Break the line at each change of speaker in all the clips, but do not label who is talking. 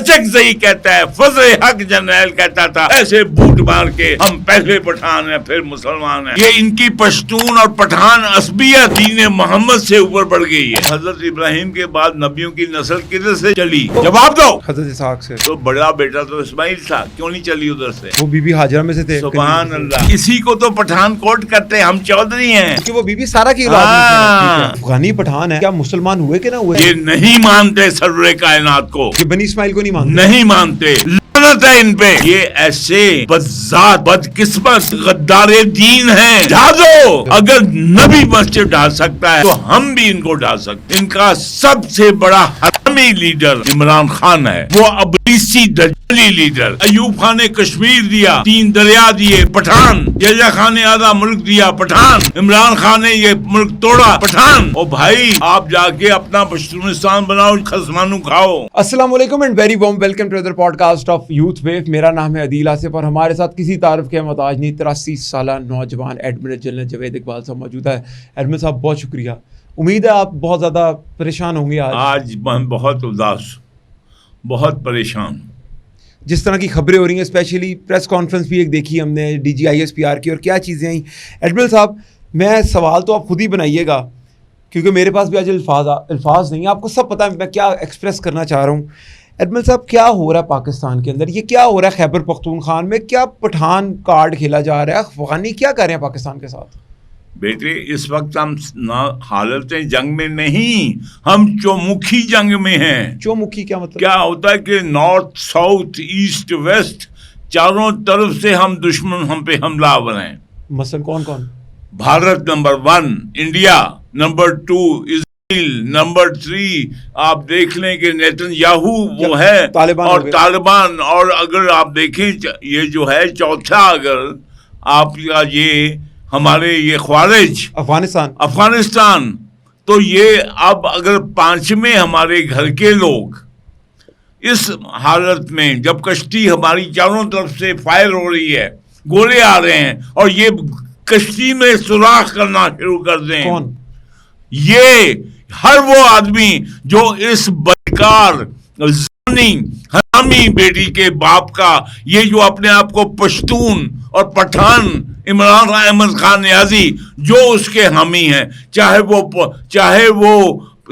لچک زئی کہتا ہے، فضل حق جرنیل کہتا تھا ایسے بوٹ مار کے ہم پہلے پٹھان ہیں پھر مسلمان ہیں. یہ ان کی پشتون اور پٹھان عصبیت دین محمد سے اوپر بڑھ گئی ہے. حضرت ابراہیم کے بعد نبیوں کی نسل کدھر سے چلی؟ جواب دو.
حضرت اسحاق سے.
تو بڑا بیٹا تو اسماعیل تھا، کیوں نہیں چلی ادھر سے؟
وہ بی بی ہاجرہ میں سے تھے.
سبحان اللہ. کسی کو تو پٹھان کوٹ کرتے ہیں، ہم چودھری ہیں
کہ وہ بی بی سارا کی اولاد ہے. غنی پٹھان ہے، کیا مسلمان ہوئے کہ نہ ہوئے؟
یہ نہیں مانتے سرور کائنات کو،
کہ بنی اسماعیل کو نہیں مانتے،
نہیں مانتے. لعنت ہے ان پہ. یہ ایسے بدذات بدقسمت غدار دین ہیں. ڈھا دو. اگر نبی مسجد ڈال سکتا ہے تو ہم بھی ان کو ڈال سکتے. ان کا سب سے بڑا حرامی لیڈر عمران خان ہے، وہ ابلیسی دجالی لیڈر. ایوب خان نے کشمیر دیا، 3 دریا دیے، پٹھان. جیجا خان نے آدھا ملک دیا، پٹھان. عمران خان نے یہ ملک توڑا، پٹھان. او بھائی آپ جا کے اپنا پشتونستان بناؤ، خسمانو کھاؤ.
السلام علیکم and very warm welcome to other podcast of Youth View. میرا نام ہے عدیل آصف اور ہمارے ساتھ کسی تعارف کے محتاج نہیں 83 سالہ نوجوان ایڈمنسٹریٹر جنرل جاوید اقبال صاحب موجود ہے. ایڈمن صاحب بہت شکریہ. امید ہے آپ بہت زیادہ پریشان ہوں گے
آج میں بہت اداس، بہت پریشان.
جس طرح کی خبریں ہو رہی ہیں، اسپیشلی پریس کانفرنس بھی ایک دیکھی ہم نے D G I S P R کی، اور کیا چیزیں آئیں. ایڈمن صاحب میں سوال تو آپ خود ہی بنائیے گا کیونکہ میرے پاس بھی آج الفاظ نہیں ہیں. آپ کو سب پتہ ہے میں کیا ایکسپریس کرنا چاہ رہا ہوں. ایڈمن صاحب کیا ہو رہا ہے پاکستان کے اندر؟ یہ کیا ہو رہا ہے خیبر پختونخوا میں؟ کیا پٹھان کارڈ کھیلا جا رہا ہے؟ افغانی کیا کر رہے ہیں پاکستان کے ساتھ؟
بیٹے اس وقت ہم حالت جنگ میں نہیں، ہم چومکھی جنگ میں ہیں.
چومکھی کیا مطلب؟
کیا ہوتا ہے کہ نارتھ ساؤتھ ایسٹ ویسٹ چاروں طرف سے ہم دشمن ہم پہ حملہ آور ہیں.
مثلا کون کون؟
بھارت نمبر 1، انڈیا نمبر 2، اسرائیل نمبر 3. آپ دیکھ لیں کہ نیتن یاہو وہ ہے، اور طالبان. اور اگر آپ دیکھیں یہ جو ہے چوتھا، اگر آپ کا یہ ہمارے یہ خوارج افغانستان، تو یہ اب اگر 5ویں ہمارے گھر کے لوگ اس حالت میں، جب کشتی ہماری چاروں طرف سے فائر ہو رہی ہے، گولے آ رہے ہیں، اور یہ کشتی میں سوراخ کرنا شروع کر دیں.
کون؟
یہ ہر وہ آدمی جو اس بدکار زانی حرامی بیٹی کے باپ کا، یہ جو اپنے آپ کو پشتون اور پٹھان عمران احمد خان نیازی جو اس کے حامی ہیں، چاہے وہ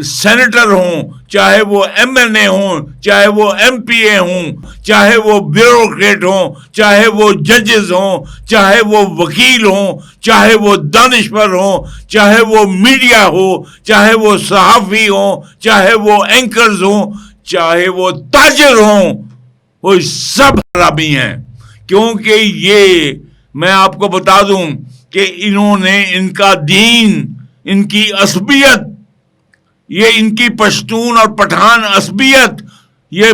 سینیٹر ہوں، چاہے وہ ایم این اے ہوں، چاہے وہ ایم پی اے ہوں، چاہے وہ بیوروکریٹ ہوں، چاہے وہ ججز ہوں، چاہے وہ وکیل ہوں، چاہے وہ دانشور ہوں، چاہے وہ میڈیا ہو، چاہے وہ صحافی ہوں، چاہے وہ اینکرز ہوں، چاہے وہ تاجر ہوں، وہ سب حرامی ہیں. کیونکہ یہ میں آپ کو بتا دوں کہ انہوں نے ان کا دین، ان کی عصبیت، یہ ان کی پشتون اور پٹھان عصبیت، یہ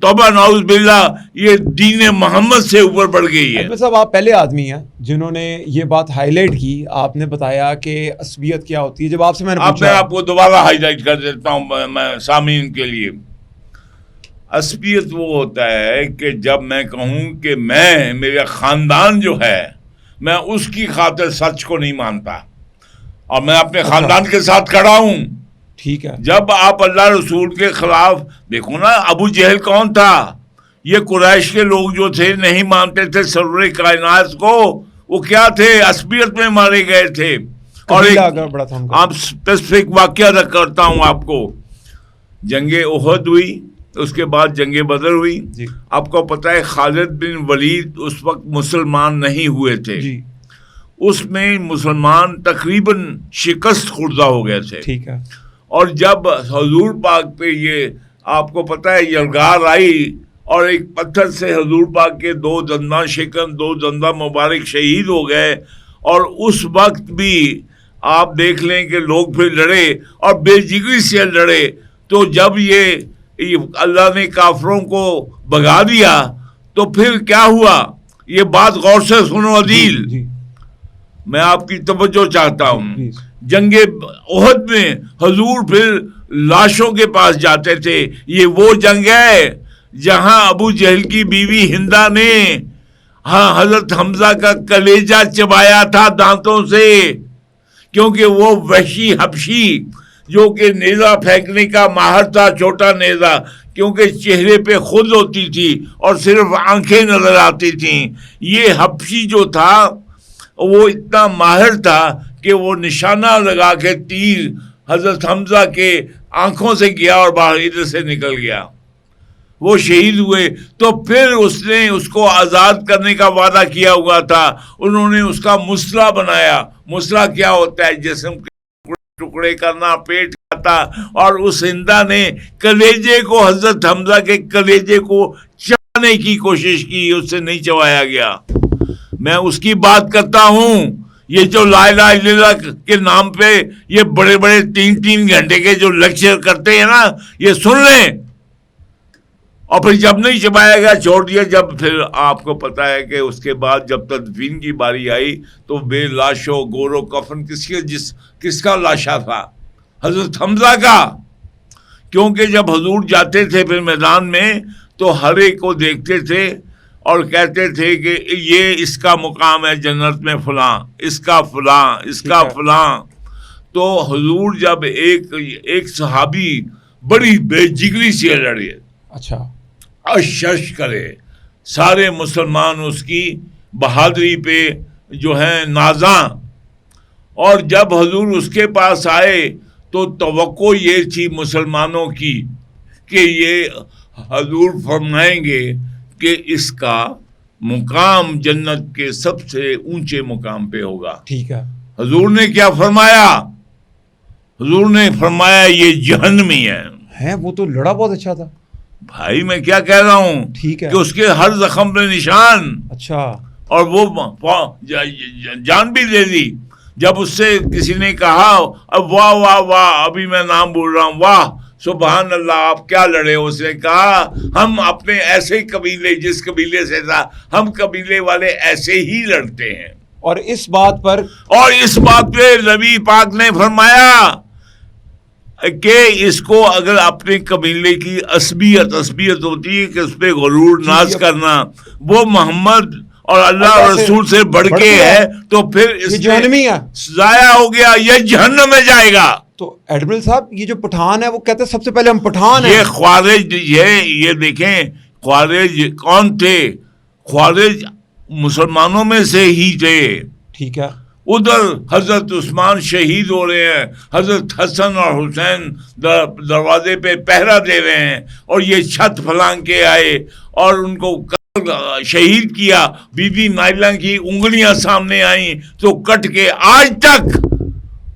توبہ نعوذ باللہ، یہ دین محمد سے اوپر بڑھ گئی ہے.
صاحب آپ پہلے آدمی ہیں جنہوں نے یہ بات ہائی لائٹ کی. آپ نے بتایا کہ عصبیت کیا ہوتی ہے. جب آپ سے میں نے پوچھا،
میں آپ کو دوبارہ ہائی لائٹ کر دیتا ہوں میں سامعین کے لیے. عصبیت وہ ہوتا ہے کہ جب میں کہوں کہ میرا خاندان جو ہے، میں اس کی خاطر سچ کو نہیں مانتا، اور میں اپنے خاندان کے ساتھ کھڑا ہوں.
ٹھیک ہے.
جب آپ اللہ رسول کے خلاف دیکھو نا، ابو جہل کون تھا؟ یہ قریش کے لوگ جو تھے، نہیں مانتے تھے سرور کائنات کو. وہ کیا تھے؟ عصبیت میں مارے گئے تھے. اور آپ اسپیسیفک واقعہ کرتا ہوں آپ کو. جنگ احد ہوئی، اس کے بعد جنگ بدر ہوئی.
جی.
آپ کو پتہ ہے خالد بن ولید اس وقت مسلمان نہیں ہوئے تھے.
جی.
اس میں مسلمان تقریباً شکست خوردہ ہو گئے تھے.
ٹھیک ہے.
اور جب حضور پاک پہ یہ آپ کو پتہ ہے یلغار آئی، اور ایک پتھر سے حضور پاک کے 2 دنداں شکن، 2 دنداں مبارک شہید ہو گئے. اور اس وقت بھی آپ دیکھ لیں کہ لوگ پھر لڑے اور بے جگری سے لڑے. تو جب یہ اللہ نے کافروں کو بھگا دیا تو پھر کیا ہوا؟ یہ بات غور سے سنو عدیل.
جی.
میں آپ کی توجہ چاہتا ہوں. جنگ احد میں حضور پھر لاشوں کے پاس جاتے تھے. یہ وہ جنگ ہے جہاں ابو جہل کی بیوی ہندا نے حضرت حمزہ کا کلیجہ چبایا تھا دانتوں سے، کیونکہ وہ وحشی حبشی جو کہ نیزہ پھینکنے کا ماہر تھا, چھوٹا نیزہ, کیونکہ چہرے پہ خود ہوتی تھی اور صرف آنکھیں نظر آتی تھیں. یہ حبشی جو تھا وہ اتنا ماہر تھا کہ وہ نشانہ لگا کے تیر حضرت حمزہ کے آنکھوں سے گیا اور باہر ادھر سے نکل گیا. وہ شہید ہوئے. تو پھر اس نے اس کو آزاد کرنے کا وعدہ کیا ہوا تھا. انہوں نے اس کا مسلح بنایا. مسلح کیا ہوتا ہے؟ جسم کے ٹکڑے کرنا, پیٹ کاٹا. اور اس ہندا نے کلیجے کو, حضرت حمزہ کے کلیجے کو چبانے کی کوشش کی, اس سے نہیں چبایا گیا. میں اس کی بات کرتا ہوں. یہ جو لا الہ الا اللہ کے نام پہ یہ بڑے بڑے 3 گھنٹے کے جو لیکچر کرتے ہیں نا, یہ سن لیں. اور پھر جب نہیں چبایا گیا چھوڑ دیا. جب پھر آپ کو پتا ہے کہ اس کے بعد جب تدفین کی باری آئی تو بے لاش و گور و کفن کس کا لاشا تھا؟ حضرت حمزہ کا. کیونکہ جب حضور جاتے تھے پھر میدان میں تو ہر ایک کو دیکھتے تھے اور کہتے تھے کہ یہ اس کا مقام ہے جنت میں فلاں, اس کا فلاں, اس کا فلاں. تو حضور جب ایک صحابی بڑی بے جگری سے لڑے,
اچھا,
اشش کرے, سارے مسلمان اس کی بہادری پہ جو ہیں نازاں. اور جب حضور اس کے پاس آئے تو توقع یہ تھی مسلمانوں کی کہ یہ حضور فرمائیں گے کہ اس کا مقام جنت کے سب سے اونچے مقام پہ ہوگا.
ٹھیک ہے.
حضور نے کیا فرمایا؟ حضور نے فرمایا یہ جہنمی ہے.
وہ تو لڑا بہت اچھا تھا
بھائی. میں کیا کہہ رہا ہوں
ٹھیک ہے
کہ اس کے ہر زخم پہ نشان.
اچھا.
اور وہ جان بھی دے دی. جب اس سے کسی نے کہا اب واہ واہ واہ, ابھی میں نام بول رہا ہوں, واہ سبحان اللہ, آپ کیا لڑے؟ اس نے کہا ہم اپنے ایسے قبیلے, جس قبیلے سے تھا, ہم قبیلے والے ایسے ہی لڑتے ہیں.
اور اس بات پہ
نبی پاک نے فرمایا کہ اس کو اگر اپنے قبیلے کی عصبیت ہوتی ہے کہ اس پہ غرور ناز کرنا, وہ محمد اور اللہ رسول سے بڑھ کے ہے, تو پھر اس
جہنمی ہے,
ضائع ہو گیا, یہ جہنم میں جائے گا.
تو ایڈمرل صاحب یہ جو پٹھان ہے وہ کہتے ہیں سب سے پہلے ہم پٹھان ہیں.
یہ خوارج, یہ دیکھیں خوارج کون تھے؟ خوارج مسلمانوں میں سے ہی تھے.
ٹھیک ہے.
ادھر حضرت عثمان شہید ہو رہے ہیں, حضرت حسن اور حسین دروازے پہ پہرا دے رہے ہیں, اور یہ چھت پھلانگ کے آئے اور ان کو شہید کیا. بی بی نائلہ کی انگلیاں سامنے آئیں تو کٹ کے آج تک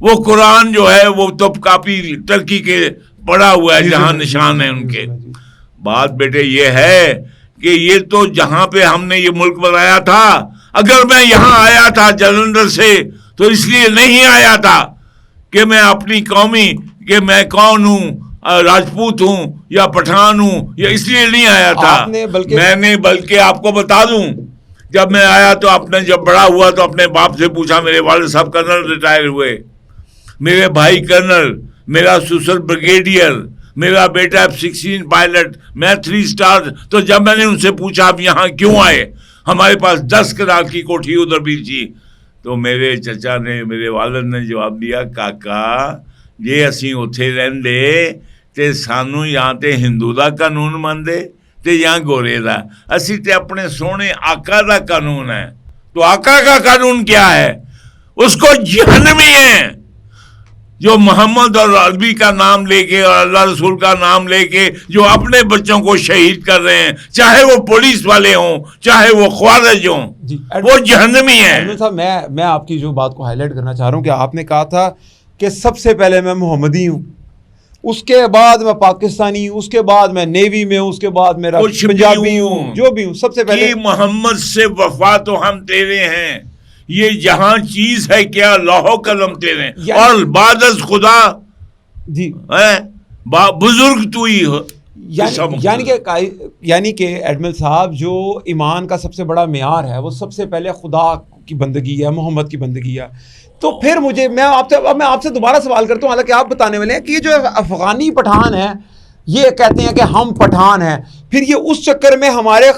وہ قرآن جو ہے وہ تو کاپی ترکی کے پڑا ہوا ہے جہاں نشان ہے ان کے. بات بیٹے یہ ہے کہ یہ تو جہاں پہ ہم نے یہ ملک بنایا تھا, اگر میں یہاں آیا تھا جلندھر سے تو اس لیے نہیں آیا تھا کہ میں اپنی قومی کہ میں کون ہوں, راجپوت ہوں یا پٹھان ہوں, یا اس لیے نہیں آیا تھا. میں نے بلکہ آپ کو بتا دوں, جب میں آیا تو آپ نے جب بڑا ہوا تو اپنے باپ سے پوچھا, میرے والد صاحب کرنل ریٹائر ہوئے, میرے بھائی کرنل, میرا سسر بریگیڈیئر, میرا بیٹا F-16 پائلٹ, میں 3 اسٹار. تو جب میں نے ان سے پوچھا آپ یہاں کیوں آئے, ہمارے پاس 10 کنال کی کوٹھی ادھر بھی تھی, تو میرے چچا نے, میرے والد نے جواب دیا, کاکا جے اسی اتھے رہندے تے سانو یہاں تے ہندو دا قانون مندے تے یہاں گورے دا, اسی تے اپنے سونے آقا دا قانون ہے. تو آقا کا قانون کیا ہے؟ اس کو جہنمی ہے جو محمد اور عربی کا نام لے کے اور اللہ رسول کا نام لے کے جو اپنے بچوں کو شہید کر رہے ہیں, چاہے وہ پولیس والے ہوں چاہے وہ خوارج ہوں, وہ جہنمی ہیں.
صاحب میں آپ کی جو بات کو ہائی لائٹ کرنا چاہ رہا ہوں کہ آپ نے کہا تھا کہ سب سے پہلے میں محمدی ہوں, اس کے بعد میں پاکستانی ہوں, اس کے بعد میں نیوی میں ہوں, اس کے بعد میرا پنجابی ہوں, جو بھی ہوں, سب سے پہلے
محمد سے وفا تو ہم تیرے ہیں, یہ جہاں چیز ہے کیا لوح قلم تیرے, اور بعد از خدا
جی
بزرگ تو ہی ہو.
یعنی کہ ایڈمل صاحب جو ایمان کا سب سے بڑا معیار ہے وہ سب سے پہلے خدا کی بندگی ہے, محمد کی بندگی ہے. تو پھر میں آپ سے دوبارہ سوال کرتا ہوں, حالانکہ آپ بتانے والے ہیں کہ یہ جو افغانی پٹھان ہے یہ کہتے ہیں کہ ہم پٹھان ہیں, پھر یہ اس چکر میں ہمارے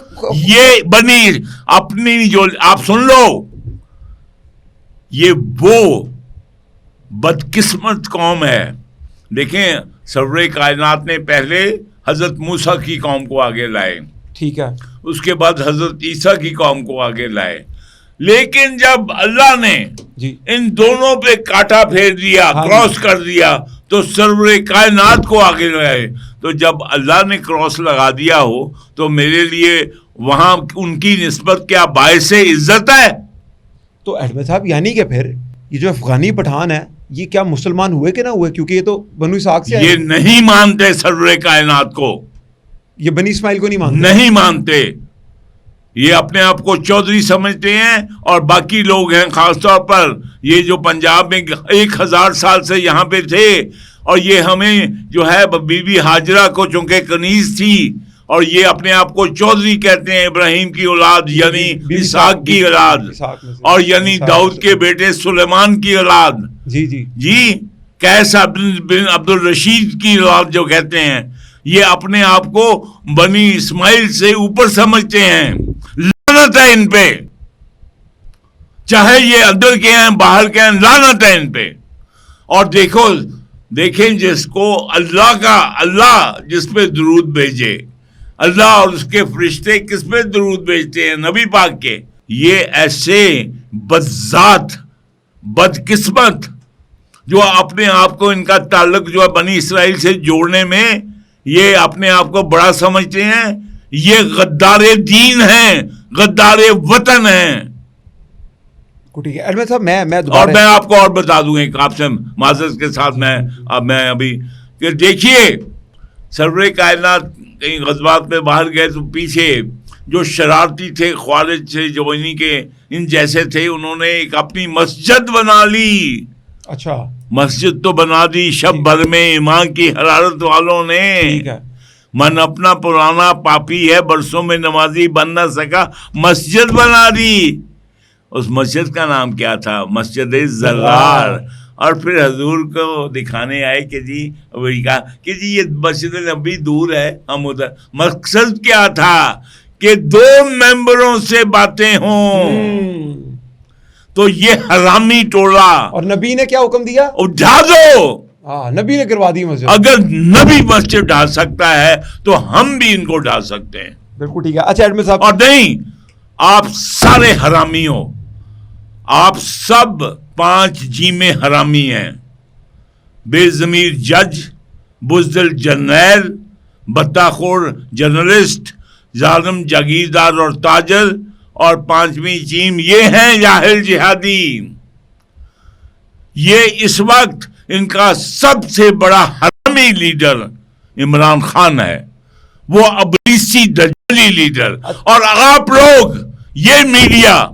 یہ بنی اپنی جو آپ سن لو, یہ وہ بدقسمت قوم ہے دیکھیں سرور کائنات نے پہلے حضرت موسیٰ کی قوم کو آگے لائے,
ٹھیک ہے,
اس کے بعد حضرت عیسیٰ کی قوم کو آگے لائے, لیکن جب اللہ نے
جی
ان دونوں پہ کاٹا پھیر دیا, کراس کر دیا, تو سرور کائنات کو آگے لائے. تو جب اللہ نے کراس لگا دیا ہو تو میرے لیے وہاں ان کی نسبت کیا باعث عزت ہے؟
تو احمد صاحب یعنی کہ پھر یہ جو افغانی پٹھان ہے یہ کیا مسلمان ہوئے کہ نہ ہوئے؟ کیونکہ یہ تو بنو اسحاق سے
یہ نہیں مانتے سرور کائنات کو,
یہ بنی اسماعیل کو نہیں مانتے,
نہیں مانتے. یہ اپنے آپ کو چودھری سمجھتے ہیں, اور باقی لوگ ہیں خاص طور پر یہ جو پنجاب میں 1000 سال سے یہاں پہ تھے, اور یہ ہمیں جو ہے بی بی ہاجرہ کو چونکہ کنیز تھی, اور یہ اپنے آپ کو چودھری کہتے ہیں, ابراہیم کی اولاد یعنی اسحاق کی اولاد, اور یعنی داؤد کے بیٹے سلیمان کی اولاد,
جی جی
جی قیس بن عبد الرشید کی اولاد جو کہتے ہیں, یہ اپنے آپ کو بنی اسماعیل سے اوپر سمجھتے ہیں. لعنت ہے ان پہ, چاہے یہ اندر کے ہیں باہر کے ہیں, لعنت ہے ان پہ. اور دیکھیں جس کو اللہ جس پہ درود بھیجے, اللہ اور اس کے فرشتے کس پہ درود بھیجتے ہیں؟ نبی پاک کے. یہ ایسے بدذات بدقسمت جو اپنے آپ کو ان کا تعلق جو ہے بنی اسرائیل سے جوڑنے میں یہ اپنے آپ کو بڑا سمجھتے ہیں, یہ غدار دین ہیں, غدار وطن ہیں.
ٹھیک ہے احمد صاحب, میں
اور میں آپ کو اور بتا دوں ایک آپ سے معذرت کے ساتھ, میں ابھی کہ دیکھیے سرور کائنات کہیں غزوات میں باہر گئے تو پیچھے جو شرارتی تھے خوارج تھے جو انہی کے ان جیسے تھے, انہوں نے ایک اپنی مسجد بنا لی.
اچھا
مسجد تو بنا دی شب بھر میں ایمان کی حرارت والوں نے.
ٹھیک ہے,
من اپنا پرانا پاپی ہے برسوں میں نمازی بن نہ سکا, مسجد بنا دی. اس مسجد کا نام کیا تھا؟ مسجد زرار. اور پھر حضور کو دکھانے آئے کہ جی وہی کہا کہ جی یہ مسجد نبی دور ہے, ہم ادھر. مقصد کیا تھا کہ 2 ممبروں سے باتیں ہوں. تو یہ حرامی ٹولہ,
اور نبی نے کیا حکم دیا؟
اٹھا دو.
ہاں نبی نے کروا دی مسجد.
اگر نبی مسجد ڈال سکتا ہے تو ہم بھی ان کو ڈال سکتے ہیں.
بالکل ٹھیک ہے. اچھا احمد صاحب,
اور نہیں, آپ سارے حرامی ہو, آپ سب 5 جیمیں حرامی ہیں. بے ضمیر جج, بزدل جرنیل, بطاخور جرنلسٹ, ظالم جاگیردار اور تاجر, اور 5ویں جیم یہ ہیں جاہل جہادی. یہ اس وقت ان کا سب سے بڑا حرامی لیڈر عمران خان ہے, وہ ابلیسی دجالی لیڈر. اور آپ لوگ, یہ میڈیا,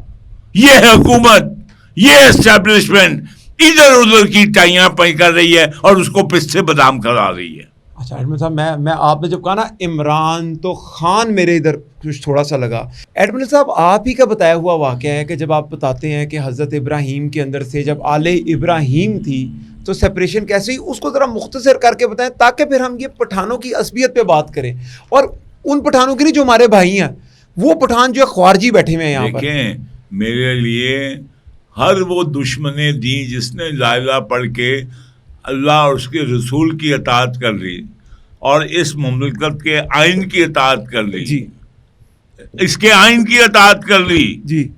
یہ حکومت, یہ اسٹیبلشمنٹ ادھر ادھر کی ٹائیاں پائی کر رہی ہے اور اس کو پستے بادام کرا رہی ہے.
اچھا ایڈمن صاحب, میں آپ نے جب کہا نا عمران تو خان, میرے ادھر کچھ تھوڑا سا لگا. ایڈمن صاحب آپ ہی کا بتایا ہوا واقعہ ہے کہ جب آپ بتاتے ہیں کہ حضرت ابراہیم کے اندر سے جب آل ابراہیم تھی تو سپریشن کیسے ہوئی, اس کو ذرا مختصر کر کے بتائیں تاکہ پھر ہم یہ پٹھانوں کی عصبیت پہ بات کریں, اور ان پٹھانوں کی نہیں جو ہمارے بھائی ہیں, وہ پٹھان جو ہے خوارجی بیٹھے ہوئے ہیں یہاں پر.
دیکھیں میرے لیے ہر وہ دشمن دین جس نے لا الہ پڑھ کے اللہ اور اس کے رسول کی اطاعت کر لی اور اس مملکت کے آئین کی اطاعت کر لی,
جی
اس کے آئین کی اطاعت کر لی,
جی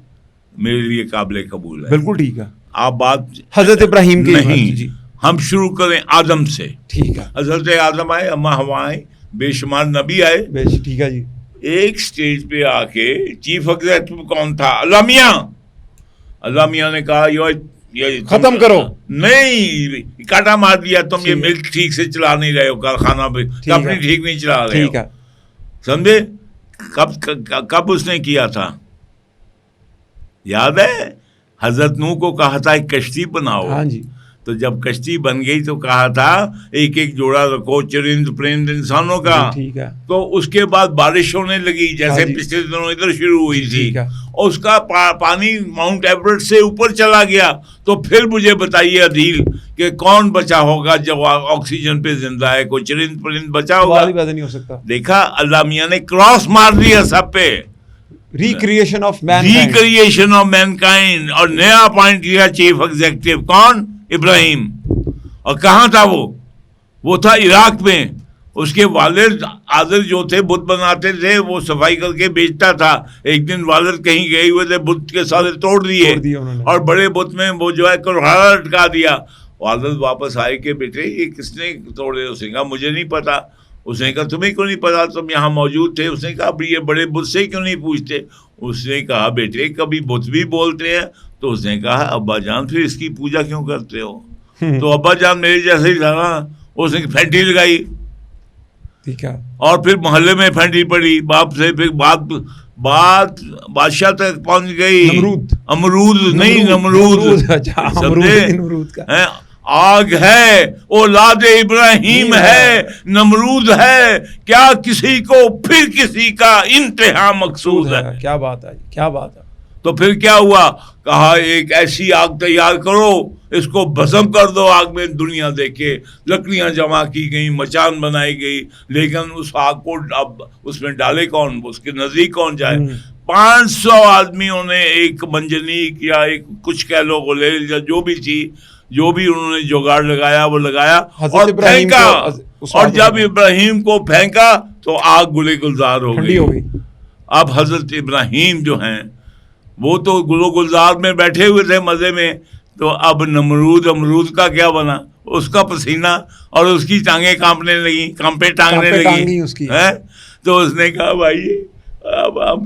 میرے لیے قابل قبول ہے.
بالکل ٹھیک ہے.
آپ بات
حضرت ابراہیم کی
نہیں,
جی
ہم شروع کریں آدم سے.
ٹھیک ہے,
حضرت آدم آئے, اما ہوا آئے, بے شمار نبی آئے.
ٹھیک ہے جی.
ایک سٹیج پہ آ کے چیف ایگزیکٹو کون تھا؟ اللہ میاں. اللہ میاں نے کہا یہ
ختم کرو.
نہیں, کاٹا مار دیا, تم یہ ملک ٹھیک سے چلا نہیں رہے ہو, کارخانہ پہ کمپنی ٹھیک نہیں چلا رہے ہو. سمجھے کب اس نے کیا تھا؟ یاد ہے حضرت نوح کو کہا تھا ایک کشتی بناؤ.
ہاں جی.
تو جب کشتی بن گئی تو کہا تھا ایک ایک جوڑا رکھو چرند پرند انسانوں کا.
ٹھیک ہے.
تو اس کے بعد بارش ہونے لگی جیسے پچھلے دنوں ادھر شروع ہوئی تھی, اور اس کا پانی ماؤنٹ ایورسٹ سے اوپر چلا گیا. تو پھر مجھے بتائیے عدیل کہ کون بچا ہوگا جو آکسیجن پہ زندہ ہے؟ کوئی چرند پرند بچا ہوگا؟
نہیں ہو سکتا.
دیکھا اللہ میاں نے کراس مار دیا سب پہ,
ریکریشن آف
مینکائنڈ. اور نیا اپوائنٹ کیا چیف ایگزیکٹو کون؟ ابراہیم. اور کہاں تھا وہ؟ وہ تھا عراق میں. اس کے والد عادل جو تھے بت بناتے تھے, وہ صفائی کر کے بیچتا تھا. ایک دن والد کہیں گئے ہوئے تھے, بت کے سارے توڑ دیے اور بڑے بت میں وہ جو ہے کلہاڑا لٹکا دیا. والد واپس آئے کہ بیٹے یہ کس نے توڑے؟ اس نے کہا مجھے نہیں پتا. اس نے کہا تمہیں کیوں نہیں پتا, تم یہاں موجود تھے؟ اس نے کہا اب یہ بڑے بت سے کیوں نہیں پوچھتے؟ اس نے کہا بیٹے کبھی بت بھی بولتے ہیں. تو اس نے کہا ابا جان پھر اس کی پوجا کیوں کرتے ہو؟ تو ابا جان میرے جیسے ہی تھا نا, اس نے پھینٹی لگائی.
ٹھیک ہے. اور
پھر محلے میں پھینٹی پڑی باپ سے. پھر بات بادشاہ تک پہنچ گئی. امرود نہیں, نمرود. آگ ہے, اولاد ابراہیم ہے, نمرود ہے, کیا کسی کو پھر کسی کا انتہا مقصود ہے.
کیا بات ہے, کیا بات ہے.
تو پھر کیا ہوا؟ کہا ایک ایسی آگ تیار کرو, اس کو بھسم کر دو آگ میں. دنیا دیکھے لکڑیاں جمع کی گئی, مچان بنائی گئی, لیکن اس آگ کو اب اس میں ڈالے کون, اس کے نزدیک کون جائے؟ 500 آدمیوں نے ایک منجنیق یا ایک کچھ کہہ لو غلیل یا جو بھی تھی, جو بھی انہوں نے جگاڑ لگایا وہ لگایا اور پھینکا. اور جب ابراہیم کو پھینکا تو آگ گلے گلزار ہو گئی. اب حضرت ابراہیم جو ہیں وہ تو گلو گلزار میں بیٹھے ہوئے تھے مزے میں. تو اب امرود کا کیا بنا؟ اس کا پسینہ اور اس کی ٹانگیں کانپنے لگی, کانپے ٹانگنے لگی. تو اس نے کہا بھائی اب ہم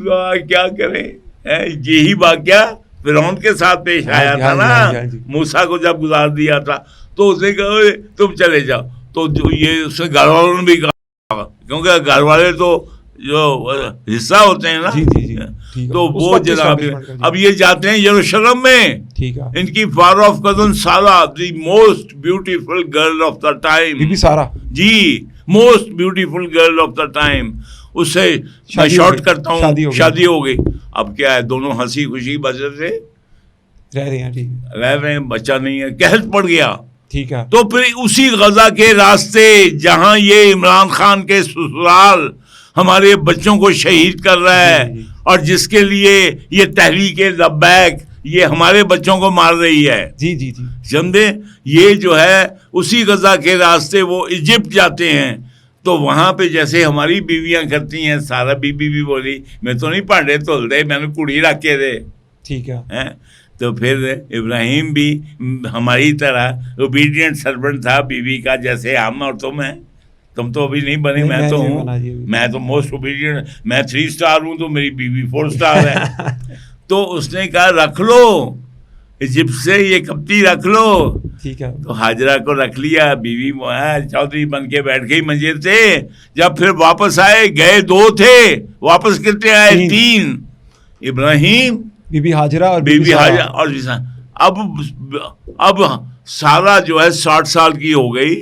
کیا کریں؟ یہی واقعہ فرعون کے ساتھ پیش آیا تھا نا, موسیٰ کو جب گزار دیا تھا. تو اس نے کہا تم چلے جاؤ. تو جو یہ اس نے گھر والوں نے بھی کہا, کیونکہ گھر والے تو جو حصہ ہوتے ہیں نا, تو وہ جناب اب یہ جاتے ہیں یروشلم میں. ان کی for off cousin Sara, the most beautiful girl of the time. Bibi Sara ji, most beautiful girl of the time. اس سے میں شارٹ کرتا ہوں, شادی ہو گئی. اب کیا ہے, دونوں ہنسی خوشی بچے سے رہ رہے ہیں, بچہ نہیں ہے, قحط پڑ گیا.
ٹھیک ہے.
تو پھر اسی غزہ کے راستے جہاں یہ عمران خان کے سسرال ہمارے بچوں کو شہید کر رہا ہے, اور جس کے لیے یہ تحریک لبیک یہ ہمارے بچوں کو مار رہی ہے.
جی
سمجھے, یہ جو ہے اسی غزہ کے راستے وہ ایجپٹ جاتے ہیں. تو وہاں پہ جیسے ہماری بیویاں کرتی ہیں, سارا بیوی بھی بولی میں تو نہیں پانڈے تول دے, میں نے کڑی رکھ کے دے.
ٹھیک ہے.
تو پھر ابراہیم بھی ہماری طرح اوبیڈینٹ سرونٹ تھا بیوی کا, جیسے ہم اور تم ہیں. تم تو ابھی نہیں بنے, میں تو ہوں, میں تو موسٹ اوبیڈینٹ, میں 3 اسٹار ہوں تو میری بیوی 4 اسٹار ہے. تو اس نے کہا رکھ لو ایجپٹ سے یہ کپتی رکھ لو.
ٹھیک ہے.
تو ہاجرہ کو رکھ لیا, بیوی چودھری بن کے بیٹھ گئی منجے سے. جب پھر واپس آئے, گئے 2 تھے, واپس کتنے آئے 3, ابراہیم,
بی بی ہاجرہ اور
بی بی ہاجرہ اور اب سارا جو ہے 60 سال کی ہو گئی,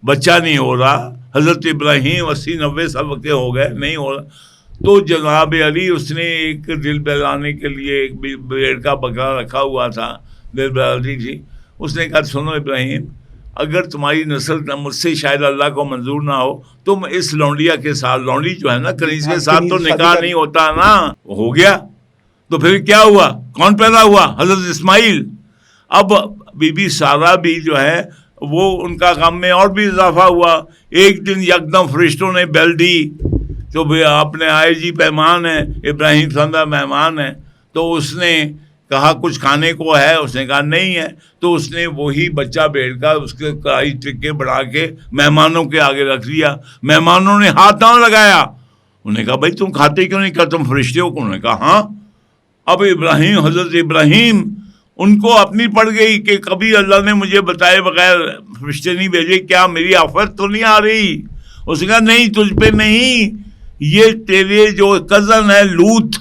بچہ نہیں ہو رہا. حضرت ابراہیم 80-90 سال کے ہو گئے, نہیں ہو رہا. تو جناب علی اس نے ایک دل بہلانے کے لیے ایک بھیڑ کا بکرا رکھا ہوا تھا, دل بہلاتی تھی. اس نے کہا سنو ابراہیم, اگر تمہاری نسل مجھ سے شاید اللہ کو منظور نہ ہو, تم اس لونڈیا کے ساتھ, لونڈی جو ہے نا کنیز کے ساتھ تو نکاح نہیں ہوتا نا, ہو گیا. تو پھر کیا ہوا, کون پیدا ہوا؟ حضرت اسماعیل. اب بی بی سارا بھی جو ہے وہ ان کا غم میں اور بھی اضافہ ہوا. ایک دن یکدم فرشتوں نے بیل دی, تو اپنے آئے جی مہمان ہیں, ابراہیم صاحب مہمان ہیں. تو اس نے کہا کچھ کھانے کو ہے؟ اس نے کہا نہیں ہے. تو اس نے وہی بچہ بیٹھ کر اس کے کڑھائی ٹکے بڑھا کے مہمانوں کے آگے رکھ دیا. مہمانوں نے ہاتھ نہ لگایا. انہوں نے کہا بھائی تم کھاتے کیوں نہیں, کہا تم فرشتے ہو؟ انہوں نے کہا ہاں. اب ابراہیم, حضرت ابراہیم ان کو اپنی پڑ گئی کہ کبھی اللہ نے مجھے بتائے بغیر فرشتے نہیں بھیجے, کیا میری آفت تو نہیں آ رہی؟ اس نے کہا نہیں تجھ پہ نہیں, یہ تیرے جو کزن ہے لوط,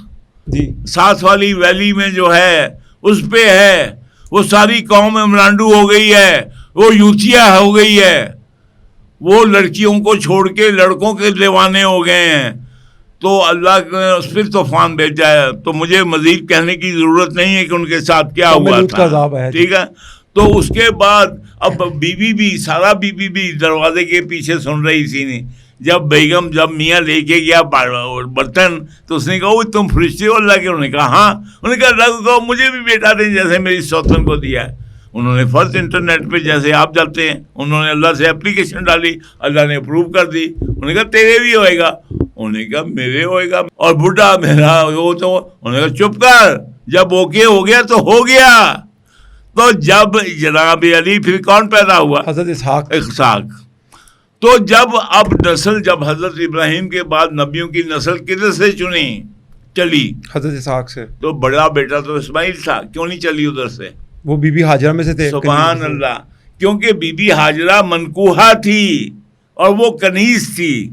جی,
ساتھ والی ویلی میں جو ہے اس پہ ہے. وہ ساری قوم عمرانڈو ہو گئی ہے, وہ یوتیا ہو گئی ہے, وہ لڑکیوں کو چھوڑ کے لڑکوں کے دیوانے ہو گئے ہیں. تو اللہ نے اس پھر طوفان بھیجا ہے. تو مجھے مزید کہنے کی ضرورت نہیں ہے کہ ان کے ساتھ کیا ہوا تھا, ٹھیک ہے. تو اس کے بعد اب بیوی بھی, سارا بیوی بھی دروازے کے پیچھے سن رہی تھی. نہیں, جب بیگم, جب میاں لے کے گیا برتن, تو اس نے کہا وہ تم فرشتے ہو اللہ کے؟ انہوں نے کہا ہاں. انہوں نے کہا اللہ کو کہو مجھے بھی بیٹا دیں جیسے میری سوتن کو دیا ہے. انہوں نے فرض انٹرنیٹ پہ جیسے آپ جاتے ہیں, انہوں نے اللہ سے اپلیکیشن ڈالی, اللہ نے اپروو کر دی, انہوں نے کہا تیرے بھی ہوئے گا, انہوں نے کہا میرے ہوئے گا, اور بڈھا میرا وہ تو انہوں نے کہا چپ کر, جب اوکے ہو گیا تو ہو گیا. تو جب جناب علی پھر کون پیدا ہوا؟
حضرت اسحاق.
تو جب اب نسل, جب حضرت ابراہیم کے بعد نبیوں کی نسل کدھر سے چنی چلی؟
حضرت اسحاق سے. تو
بڑا بیٹا تو اسماعیل تھا, کیوں نہیں چلی ادھر سے؟
وہ بی بی ہاجرہ میں سے تھے.
سبحان اللہ, کیونکہ بی بی ہاجرہ منکوحہ تھی اور وہ کنیز تھی,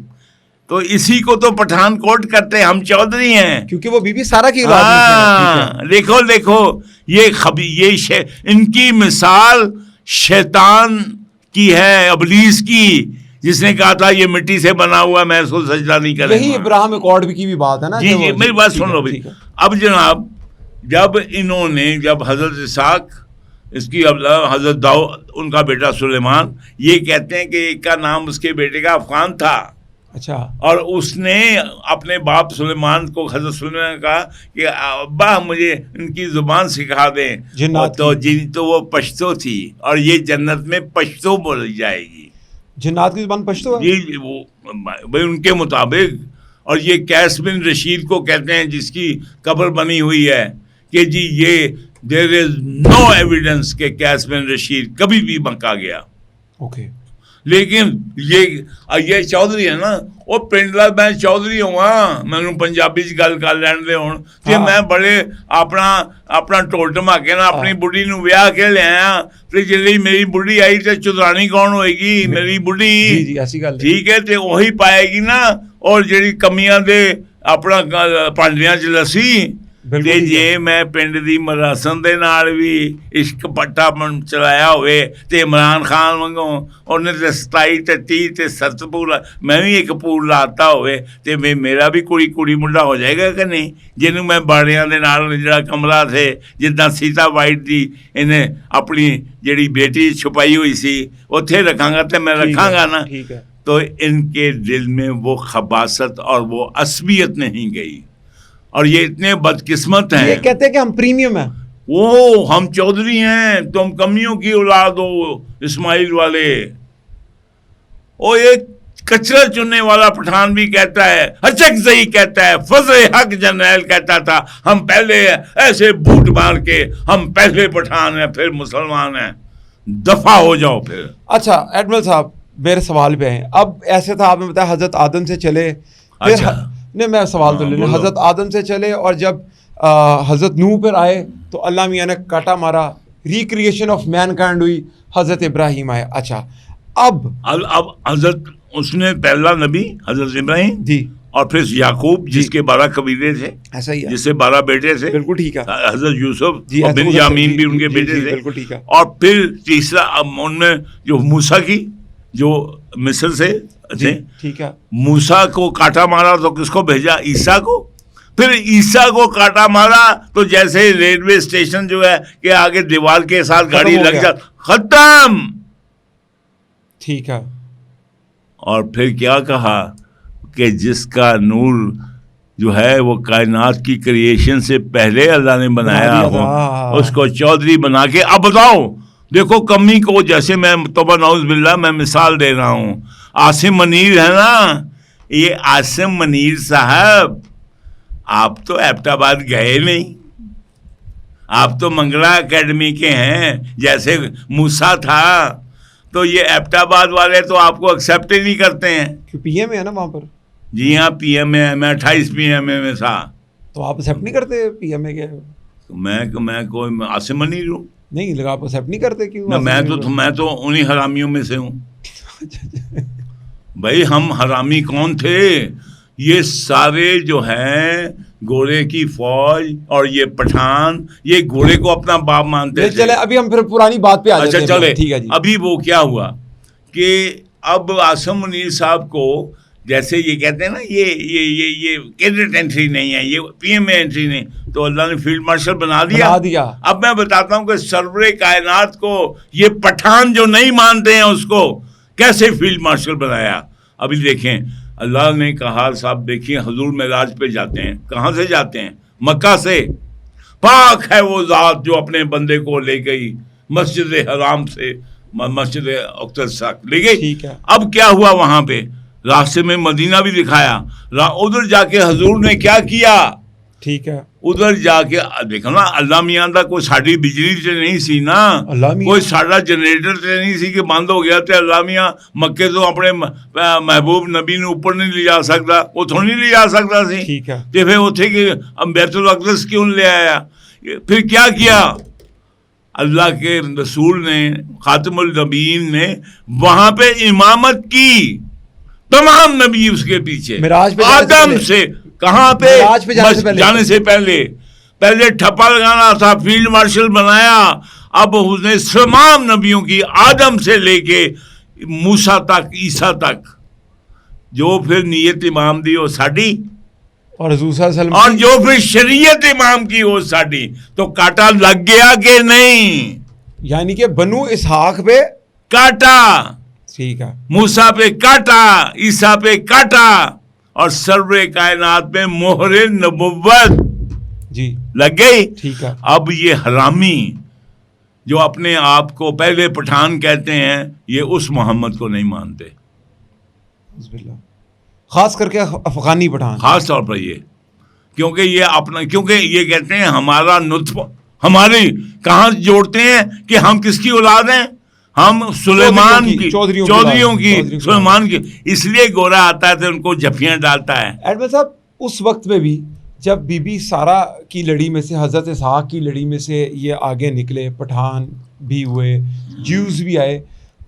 تو اسی کو تو پٹھان کوٹ کرتے, ہم چودھری ہیں
کیونکہ وہ بی بی سارا کی اولاد.
دیکھو یہ ان کی مثال شیطان کی ہے, ابلیس کی, جس نے کہا تھا یہ مٹی سے بنا ہوا, میں اس کو سجدہ نہیں کروں گا.
یہی ابراہیم اکارڈ کی بھی بات ہے نا.
جی میری بات سن لو بھائی. اب جناب جب انہوں نے, جب حضرت اسحاق, اس کی حضرت داؤد, ان کا بیٹا سلیمان, یہ کہتے ہیں کہ ایک کا نام اس کے بیٹے کا افغان تھا.
اچھا. اور
اس نے اپنے باپ سلیمان کو, حضرت سلیمان نے کہا کہ ابا مجھے ان کی زبان سکھا دیں. تو وہ پشتو تھی, اور یہ جنت میں پشتو بولی جائے گی.
جنات کی زبان پشتو ہے؟
جی وہ بھائی ان کے مطابق. اور یہ قیس بن رشید کو کہتے ہیں جس کی قبر بنی ہوئی ہے کہ جی یہ دیر از نو ایویڈنس کہ قیس بن رشید کبھی بھی مکہ گیا.
اوکے.
لیکن یہ چودھری ہے نا, وہ پنڈ لا میں چودھری ہوا, میں پنجابی چ گل کر لین دے ہوں کہ میں بڑے اپنا ٹول ٹما کے نا اپنی بڑھی نو ویاہ کے لے آیا, تے جلدی میری بڑھی آئی تے چودرانی کون ہوئے گی؟ میری بڑھی.
جی ایسی گل
ٹھیک ہے, تے وہی پائے گی نا. اور جڑی کمیاں دے اپنا پانڈیاں چ لسی, تے جے میں پنڈ دی مراسن دے نال بھی عشق پٹا چلایا ہوئے تے عمران خان وانگوں انہیں تے 27 تے 30 تے 7 پور, میں بھی ایک پور لاتا ہوئے, تے میرا بھی کڑی منڈا ہو جائے گا کہ نہیں, جنوں میں باڑیاں دے نال جڑا کمرہ تھے جداں سیتا وائٹ دی انہیں اپنی جڑی بیٹی چھپائی ہوئی سی اوتھے رکھاں گا, تے میں رکھاں گا نا. تو ان کے دل میں وہ خباثت اور وہ عصبیت نہیں گئی, اور یہ اتنے بدقسمت ہیں.
یہ کہتے ہیں کہ ہم پریمیم ہیں.
وہ ہم چودھری ہیں, تم کمیوں کی اولاد ہو اسماعیل والے. وہ ایک کچرا چننے والا پٹھان بھی کہتا ہے, حچک زئی کہتا ہے, فضل حق جرنیل کہتا تھا ہم پہلے ایسے بوٹ مار کے ہم پہلے پٹھان ہیں پھر مسلمان ہیں, دفع ہو جاؤ پھر.
اچھا ایڈمرل صاحب میرے سوال پہ ہیں. اب ایسے تھا آپ نے بتایا حضرت آدم سے چلے, نہیں میں سوال تو لینا, حضرت آدم سے چلے اور جب حضرت نوح پر آئے تو اللہ میاں نے کاٹا مارا, ریکریشن آف مین کائنڈ ہوئی, حضرت ابراہیم آئے. اچھا اب
حضرت اس نے پہلا نبی حضرت ابراہیم
جی, اور
پھر یعقوب جس کے 12 قبیلے تھے,
ایسا ہی ہے,
جس سے 12 بیٹے تھے.
بالکل ٹھیک ہے.
حضرت یوسف اور بنیامین بھی ان کے بیٹے تھے.
بالکل ٹھیک ہے.
اور پھر تیسرا ان میں جو موسیٰ کی جو مصر سے تھے,
ٹھیک ہے,
موسیٰ کو کاٹا مارا تو کس کو بھیجا؟ عیسیٰ کو. پھر عیسیٰ کو کاٹا مارا تو جیسے ریلوے اسٹیشن جو ہے کہ آگے دیوار کے ساتھ گاڑی لگ جاتی, ختم.
ٹھیک ہے.
اور پھر کیا کہا کہ جس کا نور جو ہے وہ کائنات کی کریشن سے پہلے اللہ نے بنایا ہو, اس کو چودھری بنا کے. اب بتاؤ دیکھو کمی کو, جیسے میں توبہ نعوذ باللہ میں مثال دے رہا ہوں, عاصم منیر ہے نا, یہ عاصم منیر صاحب آپ تو ایبٹ آباد گئے نہیں, آپ تو منگلا اکیڈمی کے ہیں. جیسے موسیٰ تھا تو یہ ایبٹ آباد والے تو آپ کو ایکسیپٹ ہی نہیں کرتے ہیں.
پی ایم ہے نا وہاں پر.
جی ہاں پی ایم اے, میں 28 پی ایم اے میں تھا.
تو آپ ایکسیپٹ نہیں کرتے پی ایم اے کے؟
میں کوئی عاصم منیر ہوں
نہیں, لگا آپ ایکسیپٹ نہیں کرتے کیوں؟
میں تو انہی حرامیوں میں سے ہوں. بھائی ہم حرامی کون تھے؟ یہ سارے جو ہیں گھوڑے کی فوج اور یہ پٹھان, یہ گھوڑے کو اپنا باپ مانتے تھے.
چلے ابھی ہم پھر پرانی بات پہ آ جاتے ہیں.
اچھا چلے,
ٹھیک ہے جی.
ابھی وہ کیا ہوا کہ اب عاصم منیر صاحب کو جیسے یہ کہتے ہیں نا یہ کیڈٹ انٹری نہیں ہے, یہ پی ایم اے انٹری نہیں, تو اللہ نے فیلڈ مارشل بنا دیا. اب میں بتاتا ہوں کہ سرور کائنات کو یہ پٹھان جو نہیں مانتے ہیں اس کو کیسے فیلڈ مارشل بنایا. ابھی دیکھیں اللہ نے کہا, صاحب دیکھیے حضور معراج پہ جاتے ہیں, کہاں سے جاتے ہیں؟ مکہ سے. پاک ہے وہ ذات جو اپنے بندے کو لے گئی مسجد حرام سے مسجد اقصی لے گئے.
ٹھیک ہے.
اب کیا ہوا وہاں پہ؟ راستے میں مدینہ بھی دکھایا. ادھر جا کے حضور نے کیا کیا؟
ٹھیک ہے.
ادھر جا کے دیکھو نا, اللہ میاں دا کوئی ساڑی بجلی تے نہیں سی نا, کوئی ساڑا جنریٹر تے نہیں سی کہ بند ہو گیا تے اللہ میاں مکے تو اپنے محبوب نبی نے اوپر نہیں لے جا سکتا, اتوں نہیں لے جا سکتا سی.
ٹھیک ہے.
تے پھر اتنے کہ بیت الاقدس کیوں لے آیا؟ پھر کیا اللہ کے رسول نے, خاتم النبیین نے وہاں پہ امامت کی, تمام نبی اس کے پیچھے, آدم سے کہاں پہ جانے سے پہلے ٹھپا لگانا تھا, فیلڈ مارشل بنایا. اب اس نے تمام نبیوں کی, آدم سے لے کے موسیٰ تک, عیسیٰ تک, جو پھر نیت امام دی وہ ساڈی,
اور حضور صلی اللہ علیہ وسلم
اور جو پھر شریعت امام کی وہ ساڈی. تو کاٹا لگ گیا کہ نہیں؟
یعنی کہ بنو اسحاق پہ
کاٹا,
ٹھیک ہے,
موسیٰ پہ کاٹا, عیسیٰ پہ کاٹا, اور سرور کائنات پہ مہر نبوت
جی
لگ گئی.
ٹھیک ہے.
اب یہ حرامی جو اپنے آپ کو پہلے پٹھان کہتے ہیں, یہ اس محمد کو نہیں مانتے,
خاص کر کے افغانی پٹھان,
خاص طور پر یہ, کیونکہ یہ کہتے ہیں ہمارا نطف, ہماری کہاں جوڑتے ہیں کہ ہم کس کی اولاد ہیں, ہم سلیمان کی, چودھریوں کی, سلیمان کی. اس لیے گورا آتا ہے تو ان کو جھپیاں ڈالتا ہے.
ایڈمن صاحب اس وقت میں بھی جب بی بی سارا کی لڑی میں سے, حضرت اسحاق کی لڑی میں سے یہ آگے نکلے, پٹھان بھی ہوئے, جیوز بھی آئے,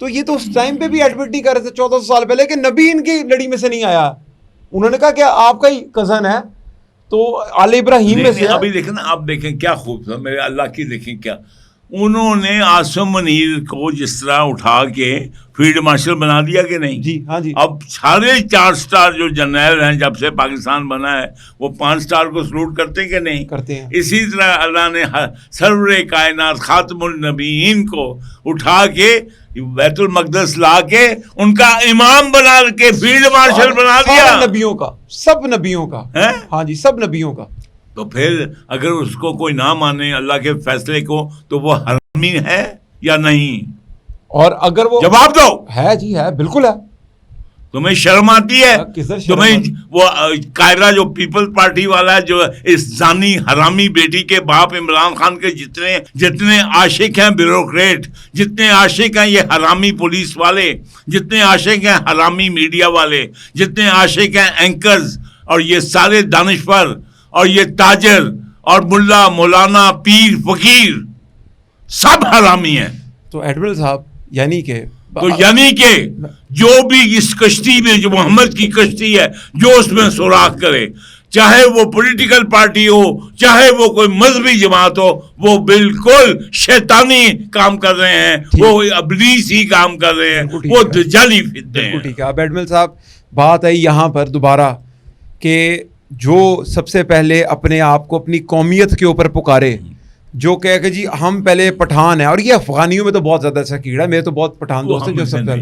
تو یہ تو اس ٹائم پہ بھی ایڈمٹ نہیں کر رہے تھے 1400 سال پہلے کہ نبی ان کی لڑی میں سے نہیں آیا. انہوں نے کہا کہ آپ کا ہی کزن ہے تو آل ابراہیم میں سے.
ابھی دیکھیں نا, آپ دیکھیں کیا خوبصورت, میرے اللہ کی دیکھیں کیا, انہوں نے عاصم منیر کو جس طرح اٹھا کے فیلڈ مارشل بنا دیا کہ نہیں؟
جی ہاں جی.
اب سارے 4 سٹار جو جنرل ہیں جب سے پاکستان بنا ہے, وہ 5 سٹار کو سلوٹ کرتے کہ نہیں؟
کرتے ہیں.
اسی طرح اللہ نے سرور کائنات خاتم النبیین کو اٹھا کے بیت المقدس لا کے ان کا امام بنا کے فیلڈ مارشل بنا دیا,
نبیوں کا, سب نبیوں کا. ہاں جی, سب نبیوں کا.
تو پھر اگر اس کو کوئی نہ مانے اللہ کے فیصلے کو, تو وہ حرامی ہے یا نہیں؟
اور اگر وہ
جواب دو.
ہے جی, ہے, بالکل ہے.
تمہیں شرم آتی ہے؟ تمہیں وہ قائرہ جو پیپل پارٹی والا ہے, جو اس زانی حرامی بیٹی کے باپ عمران خان کے جتنے عاشق ہیں بیوروکریٹ, جتنے عاشق ہیں یہ حرامی پولیس والے, جتنے عاشق ہیں حرامی میڈیا والے, جتنے عاشق ہیں اینکرز, اور یہ سارے دانشور اور یہ تاجر اور ملا مولانا پیر فقیر سب حرامی ہیں.
تو ایڈمرل صاحب یعنی کہ
جو بھی اس کشتی میں, جو محمد کی کشتی ہے, جو اس میں سوراخ کرے, چاہے وہ پولیٹیکل پارٹی ہو, چاہے وہ کوئی مذہبی جماعت ہو, وہ بالکل شیطانی کام کر رہے ہیں, وہ ابلیس ہی کام کر رہے ہیں, وہ دجالی فتنے ہیں.
ٹھیک ہے. اب ایڈمرل صاحب بات آئی یہاں پر دوبارہ کہ جو سب سے پہلے اپنے آپ کو اپنی قومیت کے اوپر پکارے, جو کہے کہ جی ہم پہلے پٹھان ہیں, اور یہ افغانیوں میں تو بہت زیادہ ایسا کیڑا ہے, میرے تو بہت پٹھان دوست ہیں جو سب سے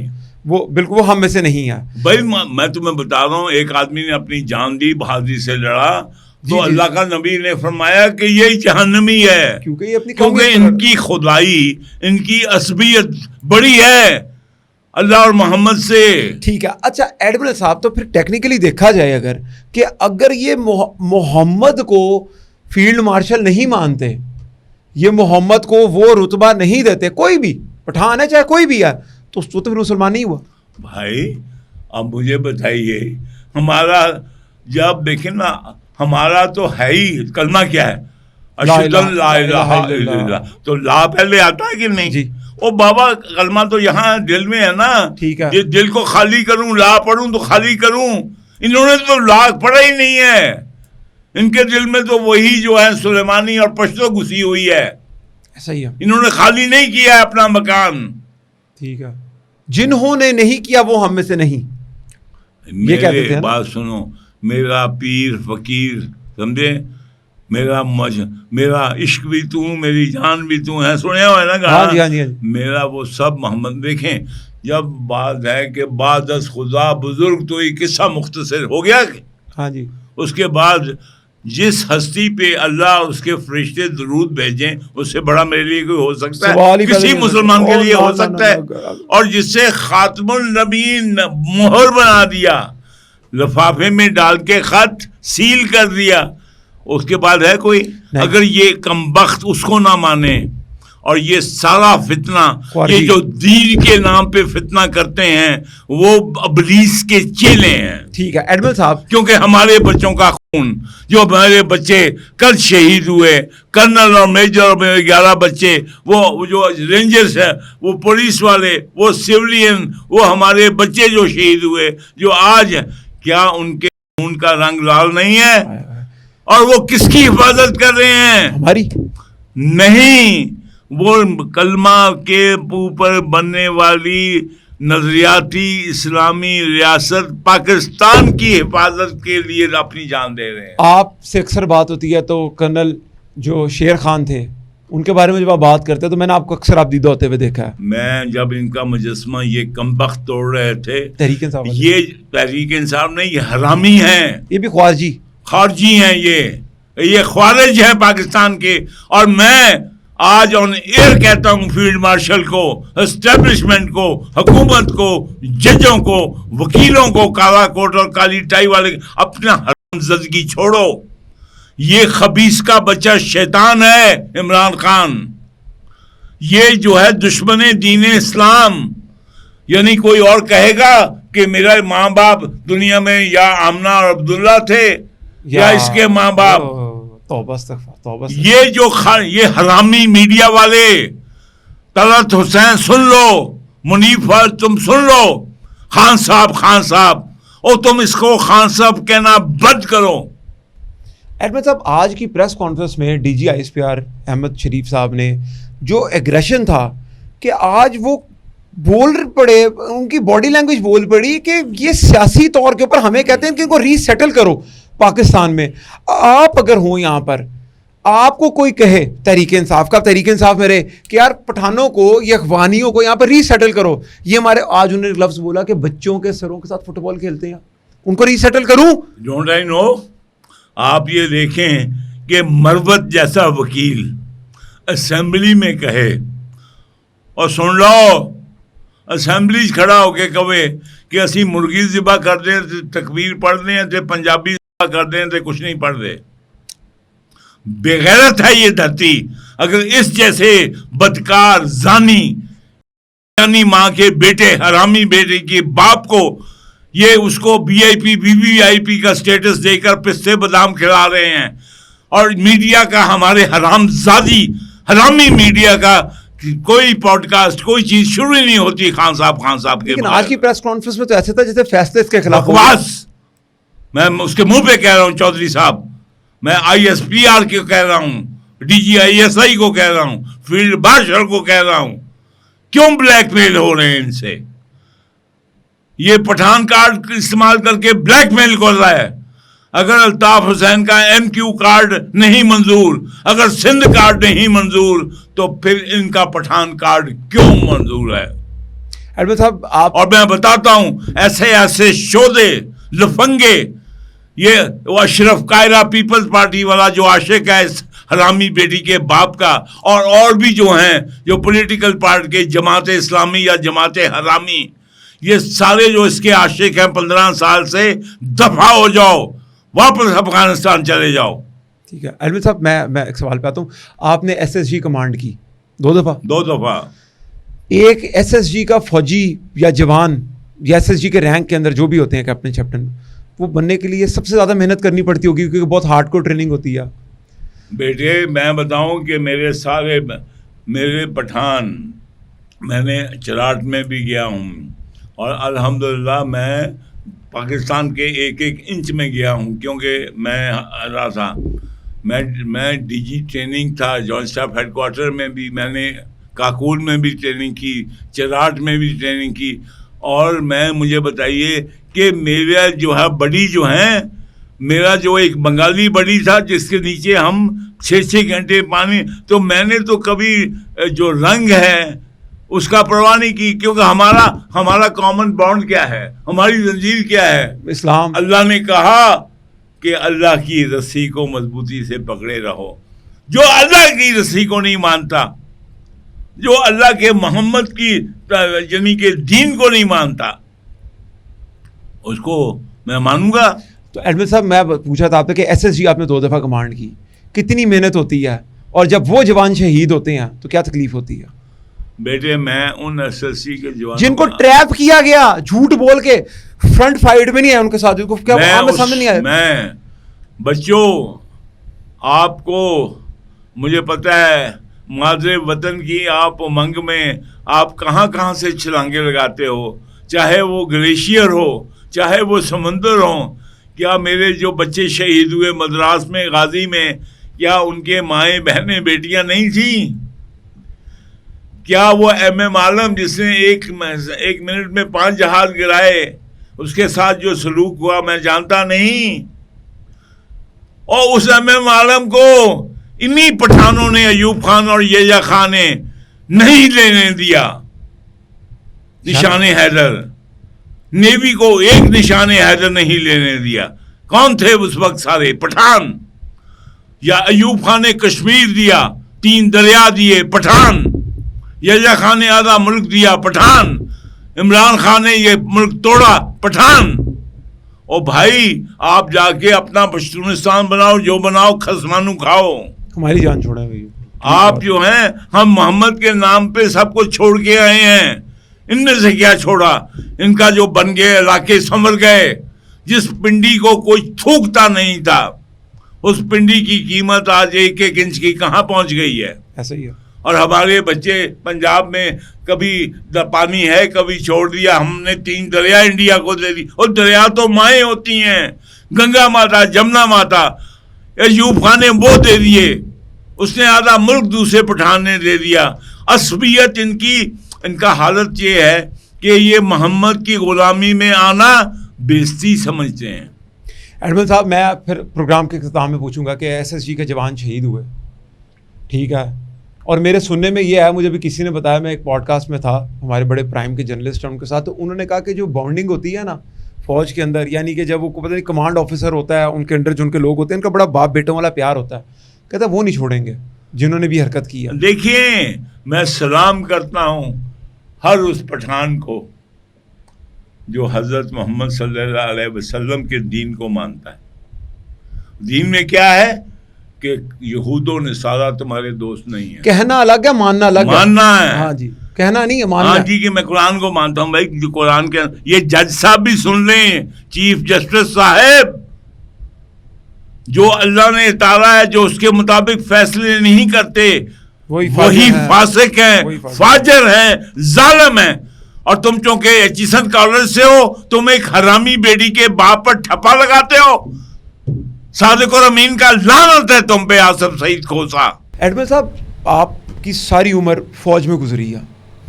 وہ بالکل وہ ہم میں سے نہیں ہے.
بھائی میں تمہیں بتا رہا ہوں, ایک آدمی نے اپنی جان دی, بہادری سے لڑا, تو اللہ کا نبی نے فرمایا کہ یہ جہنمی ہے, کیونکہ ان کی خدائی, ان کی عصبیت بڑی ہے اللہ اور محمد سے.
ٹھیک ہے. اچھا ایڈمرل صاحب, تو پھر ٹیکنیکلی دیکھا جائے اگر یہ محمد کو فیلڈ مارشل نہیں مانتے, یہ محمد کو وہ رتبہ نہیں دیتے, کوئی بھی پٹھان ہے چاہے کوئی بھی ہے, تو اس تو پھر مسلمان نہیں ہوا. بھائی
اب مجھے بتائیے, ہمارا جب دیکھیں نا, ہمارا تو ہے ہی کلمہ کیا ہے, اشہد ان لا الہ الا اللہ, تو لا پہلے آتا ہے کہ نہیں؟
جی.
او بابا کلمہ تو یہاں دل میں ہے نا.
ٹھیک ہے.
دل کو خالی کروں, لا پڑھوں تو خالی کروں. انہوں نے تو لا پڑھا ہی نہیں ہے, ان کے دل میں تو وہی جو ہے سلیمانی اور پشتو گھسی ہوئی ہے.
ایسا ہی ہے,
انہوں نے خالی نہیں کیا ہے اپنا مکان.
ٹھیک ہے. جنہوں نے نہیں کیا وہ ہم میں سے نہیں.
میرے بات سنو, میرا پیر فقیر سمجھے, میرا عشق بھی تو, میری جان بھی تو ہے, سنیا ہوا ہے نا کہا, میرا وہ سب محمد. دیکھیں جب بات ہے کہ بعد از خدا بزرگ, تو یہ قصہ مختصر ہو گیا.
ہاں جی.
اس کے بعد جس ہستی پہ اللہ اور اس کے فرشتے درود بھیجیں اس سے بڑا میرے لیے کوئی ہو سکتا
سوال
ہے؟
ہی
کسی
پیدا
مسلمان کے
نہیں
لیے
ہوتا۔
ہو سکتا ہے؟ اور جس سے خاتم النبیین مہر بنا دیا، لفافے میں ڈال کے خط سیل کر دیا، اس کے بعد ہے کوئی؟ اگر یہ کمبخت اس کو نہ مانے اور یہ سارا فتنہ، یہ جو دین کے نام پہ فتنہ کرتے ہیں وہ ابلیس کے چیلے ہیں۔
ٹھیک ہے ایڈمل صاحب،
کیونکہ ہمارے بچوں کا خون، جو ہمارے بچے کل شہید ہوئے، کرنل اور میجر اور 11 بچے، وہ جو رینجرز ہیں، وہ پولیس والے، وہ سیولین، وہ ہمارے بچے جو شہید ہوئے، جو آج، کیا ان کے خون کا رنگ لال نہیں ہے؟ اور وہ کس کی حفاظت کر رہے ہیں؟
ہماری
نہیں، وہ کلمہ کے اوپر بننے والی نظریاتی اسلامی ریاست پاکستان کی حفاظت کے لیے اپنی جان دے رہے ہیں۔
آپ سے اکثر بات ہوتی ہے تو کرنل جو شیر خان تھے ان کے بارے میں جب آپ بات کرتے ہیں تو میں نے آپ کو اکثر آپ دیدہ ہوتے ہوئے دیکھا ہے۔
میں جب ان کا مجسمہ یہ کمبخت توڑ رہے تھے،
تحریک انصاف،
یہ تحریک انصاف نہیں، یہ حرامی ہیں،
یہ بھی خارجی
ہیں، یہ خوارج ہیں پاکستان کے۔ اور میں آج آن ایئر کہتا ہوں فیلڈ مارشل کو، اسٹیبلشمنٹ کو، حکومت کو، ججوں کو، وکیلوں کو، کالا کوٹ اور کالی ٹائی والے، اپنا حرام زدگی چھوڑو۔ یہ خبیث کا بچہ شیطان ہے عمران خان، یہ جو ہے دشمن دین اسلام۔ یعنی کوئی اور کہے گا کہ میرا ماں باپ دنیا میں یا آمنہ اور عبداللہ تھے یا اس کے ماں باپ،
توبہ استغفار۔
یہ حرامی میڈیا والے، طلعت حسین سن لو، منیف فاضل تم سن لو، خان صاحب، اور تم اس کو خان صاحب کہنا بند کرو۔
ایڈمن صاحب، آج کی پریس کانفرنس میں D G I S P R Ahmad Sharif صاحب نے جو ایگریشن تھا کہ آج وہ بول پڑے، ان کی باڈی لینگویج بول پڑی کہ یہ سیاسی طور کے اوپر ہمیں کہتے ہیں کہ ان کو ری سیٹل کرو پاکستان میں۔ آپ اگر ہوں یہاں پر، آپ کو کوئی کہے تحریک انصاف کا، تحریک انصاف میں رہے کہ یار پٹھانوں کو یا اخوانیوں کو یہاں پر ری سیٹل کرو، یہ ہمارے آج انہوں نے لفظ بولا کہ بچوں کے سروں کے ساتھ فٹ بال کھیلتے ہیں، ان کو ری سیٹل کروں؟
ڈونٹ آئی نو۔ آپ یہ دیکھیں کہ مروت جیسا وکیل اسمبلی میں کہے، اور سن لو، اسمبلی کھڑا ہو کے کہے کہ اسی مرغی ذبح کر دیں، تکبیر پڑھ دیں، تے پنجابی ذبح کر دیں، تے کچھ نہیں پڑھ دے۔ بغیرت ہے یہ دھرتی اگر اس جیسے بدکار زانی، یعنی ماں کے بیٹے، حرامی بیٹے کے باپ کو، یہ اس کو بی آئی پی کا سٹیٹس دے کر پستے بادام کھلا رہے ہیں، اور میڈیا کا ہمارے حرام زادی حرامی میڈیا کا کوئی پوڈ کاسٹ، کوئی چیز شروع ہی نہیں ہوتی خان صاحب کے۔
لیکن آج کی پریس کانفرنس میں تو ایسے تھا جیسے فیصلے اس کے خلاف
بکواس، میں اس کے منہ پہ کہہ رہا ہوں چودھری صاحب، میں آئی ایس پی آر کو کہہ رہا ہوں، ڈی جی آئی ایس آئی کو کہہ رہا ہوں، فیلڈ مارشل کو کہہ رہا ہوں، کیوں بلیک میل ہو رہے ہیں ان سے؟ یہ پٹھان کارڈ استعمال کر کے بلیک میل کر رہا ہے۔ اگر الطاف حسین کا ایم کیو کارڈ نہیں منظور، اگر سندھ کارڈ نہیں منظور، تو پھر ان کا پٹھان کارڈ کیوں منظور ہے؟
ایڈمن صاحب آپ،
اور میں بتاتا ہوں، ایسے شودے لفنگے، یہ وہ اشرف قائرہ پیپلز پارٹی والا جو عاشق ہے اس حرامی بیٹی کے باپ کا، اور بھی جو ہیں جو پولیٹیکل پارٹی کے جماعت اسلامی یا جماعت حرامی، یہ سارے جو اس کے عاشق ہیں 15 سال سے، دفع ہو جاؤ، واپس افغانستان چلے جاؤ۔
ٹھیک ہے ایڈمن صاحب، میں ایک سوال پہ آتا ہوں۔ آپ نے ایس ایس جی کمانڈ کی 2 دفعہ۔ ایک ایس ایس جی کا فوجی یا جوان یا ایس ایس جی کے رینک کے اندر جو بھی ہوتے ہیں کیپٹن شیپٹن، وہ بننے کے لیے سب سے زیادہ محنت کرنی پڑتی ہوگی کیونکہ بہت ہارڈ کور ٹریننگ ہوتی ہے۔
بیٹے میں بتاؤں کہ میرے پٹھان، میں نے چراٹ میں بھی گیا ہوں، اور الحمدللہ میں پاکستان کے ایک انچ میں گیا ہوں، کیونکہ میں رہا تھا، میں ڈی جی ٹریننگ تھا، جوائنٹ اسٹاف ہیڈ کوارٹر میں بھی میں نے، کاکول میں بھی ٹریننگ کی، چراٹ میں بھی ٹریننگ کی، اور مجھے بتائیے کہ میرا جو ہے بڑی جو ہیں، میرا جو ایک بنگالی بڑی تھا جس کے نیچے ہم 6 گھنٹے پانی، تو میں نے تو کبھی جو رنگ ہے اس کا پرواہ نہیں کی، کیونکہ ہمارا کامن بانڈ کیا ہے، ہماری زنجیر کیا ہے؟
اسلام۔
اللہ نے کہا کہ اللہ کی رسی کو مضبوطی سے پکڑے رہو. جو اللہ کی رسی کو نہیں مانتا, جو اللہ کے محمد کی یعنی کہ دین کو نہیں مانتا, اس کو میں مانوں گا.
تو ایڈمن صاحب میں پوچھا تھا آپ سے کہ ایس ایس جی آپ نے 2 دفعہ کمانڈ کی, کتنی محنت ہوتی ہے, اور جب وہ جوان شہید ہوتے ہیں تو کیا تکلیف ہوتی ہے؟
بیٹے میں ان ایس ایس سی کے جوانوں
جن کو ٹریپ کیا گیا جھوٹ بول کے, فرنٹ فائٹ میں نہیں آئے ان کے ساتھ, کیا وہ سامنے نہیں آئے؟
میں بچوں آپ کو مجھے پتہ ہے مادر وطن کی آپ امنگ میں آپ کہاں کہاں سے چھلانگے لگاتے ہو, چاہے وہ گلیشیئر ہو چاہے وہ سمندر ہو. کیا میرے جو بچے شہید ہوئے مدراس میں غازی میں, کیا ان کے مائیں بہنیں بیٹیاں نہیں تھیں؟ کیا وہ ایم ایم عالم جس نے ایک منٹ میں 5 جہاز گرائے, اس کے ساتھ جو سلوک ہوا میں جانتا نہیں؟ اور اس ایم ایم عالم کو انہی پٹھانوں نے, ایوب خان اور یحییٰ خان نے نہیں لینے دیا نشان حیدر. نیوی کو ایک نشان حیدر نہیں لینے دیا. کون تھے اس وقت؟ سارے پٹھان. یا ایوب خان نے کشمیر دیا, 3 دریا دیے, پٹھان. یحییٰ خان نے آدھا ملک دیا, پٹھان. عمران خان نے یہ ملک توڑا, پٹھان. اور بھائی آپ جا کے اپنا پشتونستان بناؤ, جو بناؤ, خسمانو کھاؤ,
ہماری جان چھوڑا ہے.
آپ جو ہیں ہم محمد کے نام پہ سب کو چھوڑ کے آئے ہیں. ان نے سے کیا چھوڑا؟ ان کا جو بن گئے علاقے سنور گئے. جس پنڈی کو کوئی تھوکتا نہیں تھا, اس پنڈی کی قیمت آج 1 انچ کی کہاں پہنچ گئی ہے.
ایسا ہی ہے.
اور ہمارے بچے پنجاب میں کبھی پانی ہے کبھی چھوڑ دیا. ہم نے 3 دریا انڈیا کو دے دی, اور دریا تو مائیں ہوتی ہیں, گنگا ماتا, جمنا ماتا. ایوب خان نے وہ دے دیے, اس نے آدھا ملک دوسرے پٹھان نے دے دیا. عصبیت ان کا حالت یہ ہے کہ یہ محمد کی غلامی میں آنا بےزتی سمجھتے ہیں.
ایڈمن صاحب میں پھر پروگرام کے اختتام میں پوچھوں گا کہ ایس ایس جی کے جوان شہید ہوئے, ٹھیک ہے, اور میرے سننے میں یہ ہے, مجھے بھی کسی نے بتایا, میں ایک پوڈ کاسٹ میں تھا, ہمارے بڑے پرائم کے جرنلسٹ ہیں ان کے ساتھ, تو انہوں نے کہا کہ جو بانڈنگ ہوتی ہے نا فوج کے اندر, یعنی کہ جب وہ پتہ نہیں کمانڈ آفیسر ہوتا ہے, ان کے انڈر جو ان کے لوگ ہوتے ہیں, ان کا بڑا باپ بیٹوں والا پیار ہوتا ہے, کہتا ہے وہ نہیں چھوڑیں گے جنہوں نے بھی حرکت کی ہے.
دیکھیے میں سلام کرتا ہوں ہر اس پٹھان کو جو حضرت محمد صلی اللہ علیہ وسلم کے دین کو مانتا ہے. دین میں کیا ہے کہ یہود و نصارہ تمہارے دوست نہیں ہیں.
کہنا الگ ہے, ماننا الگ ہے.
ماننا ہے,
ہاں جی, کہنا نہیں ہے, ماننا.
ہاں جی, کہ میں قرآن کو مانتا ہوں. بھائی جو قرآن کے یہ جج صاحب بھی سن لیں, چیف جسٹس صاحب, جو اللہ نے اتارا ہے, جو اس کے مطابق فیصلے نہیں کرتے, وہی فاسق ہیں, فاجر ہیں, ظالم ہیں. اور تم چونکہ ایچیسن کالج سے ہو, تم ایک حرامی بیٹی کے باپ پر ٹھپا لگاتے ہو. صادق اور امین کا لعنت ہے تم پہ, آصف سعید کھوسا.
ایڈمن صاحب آپ کی ساری عمر فوج میں گزری ہے,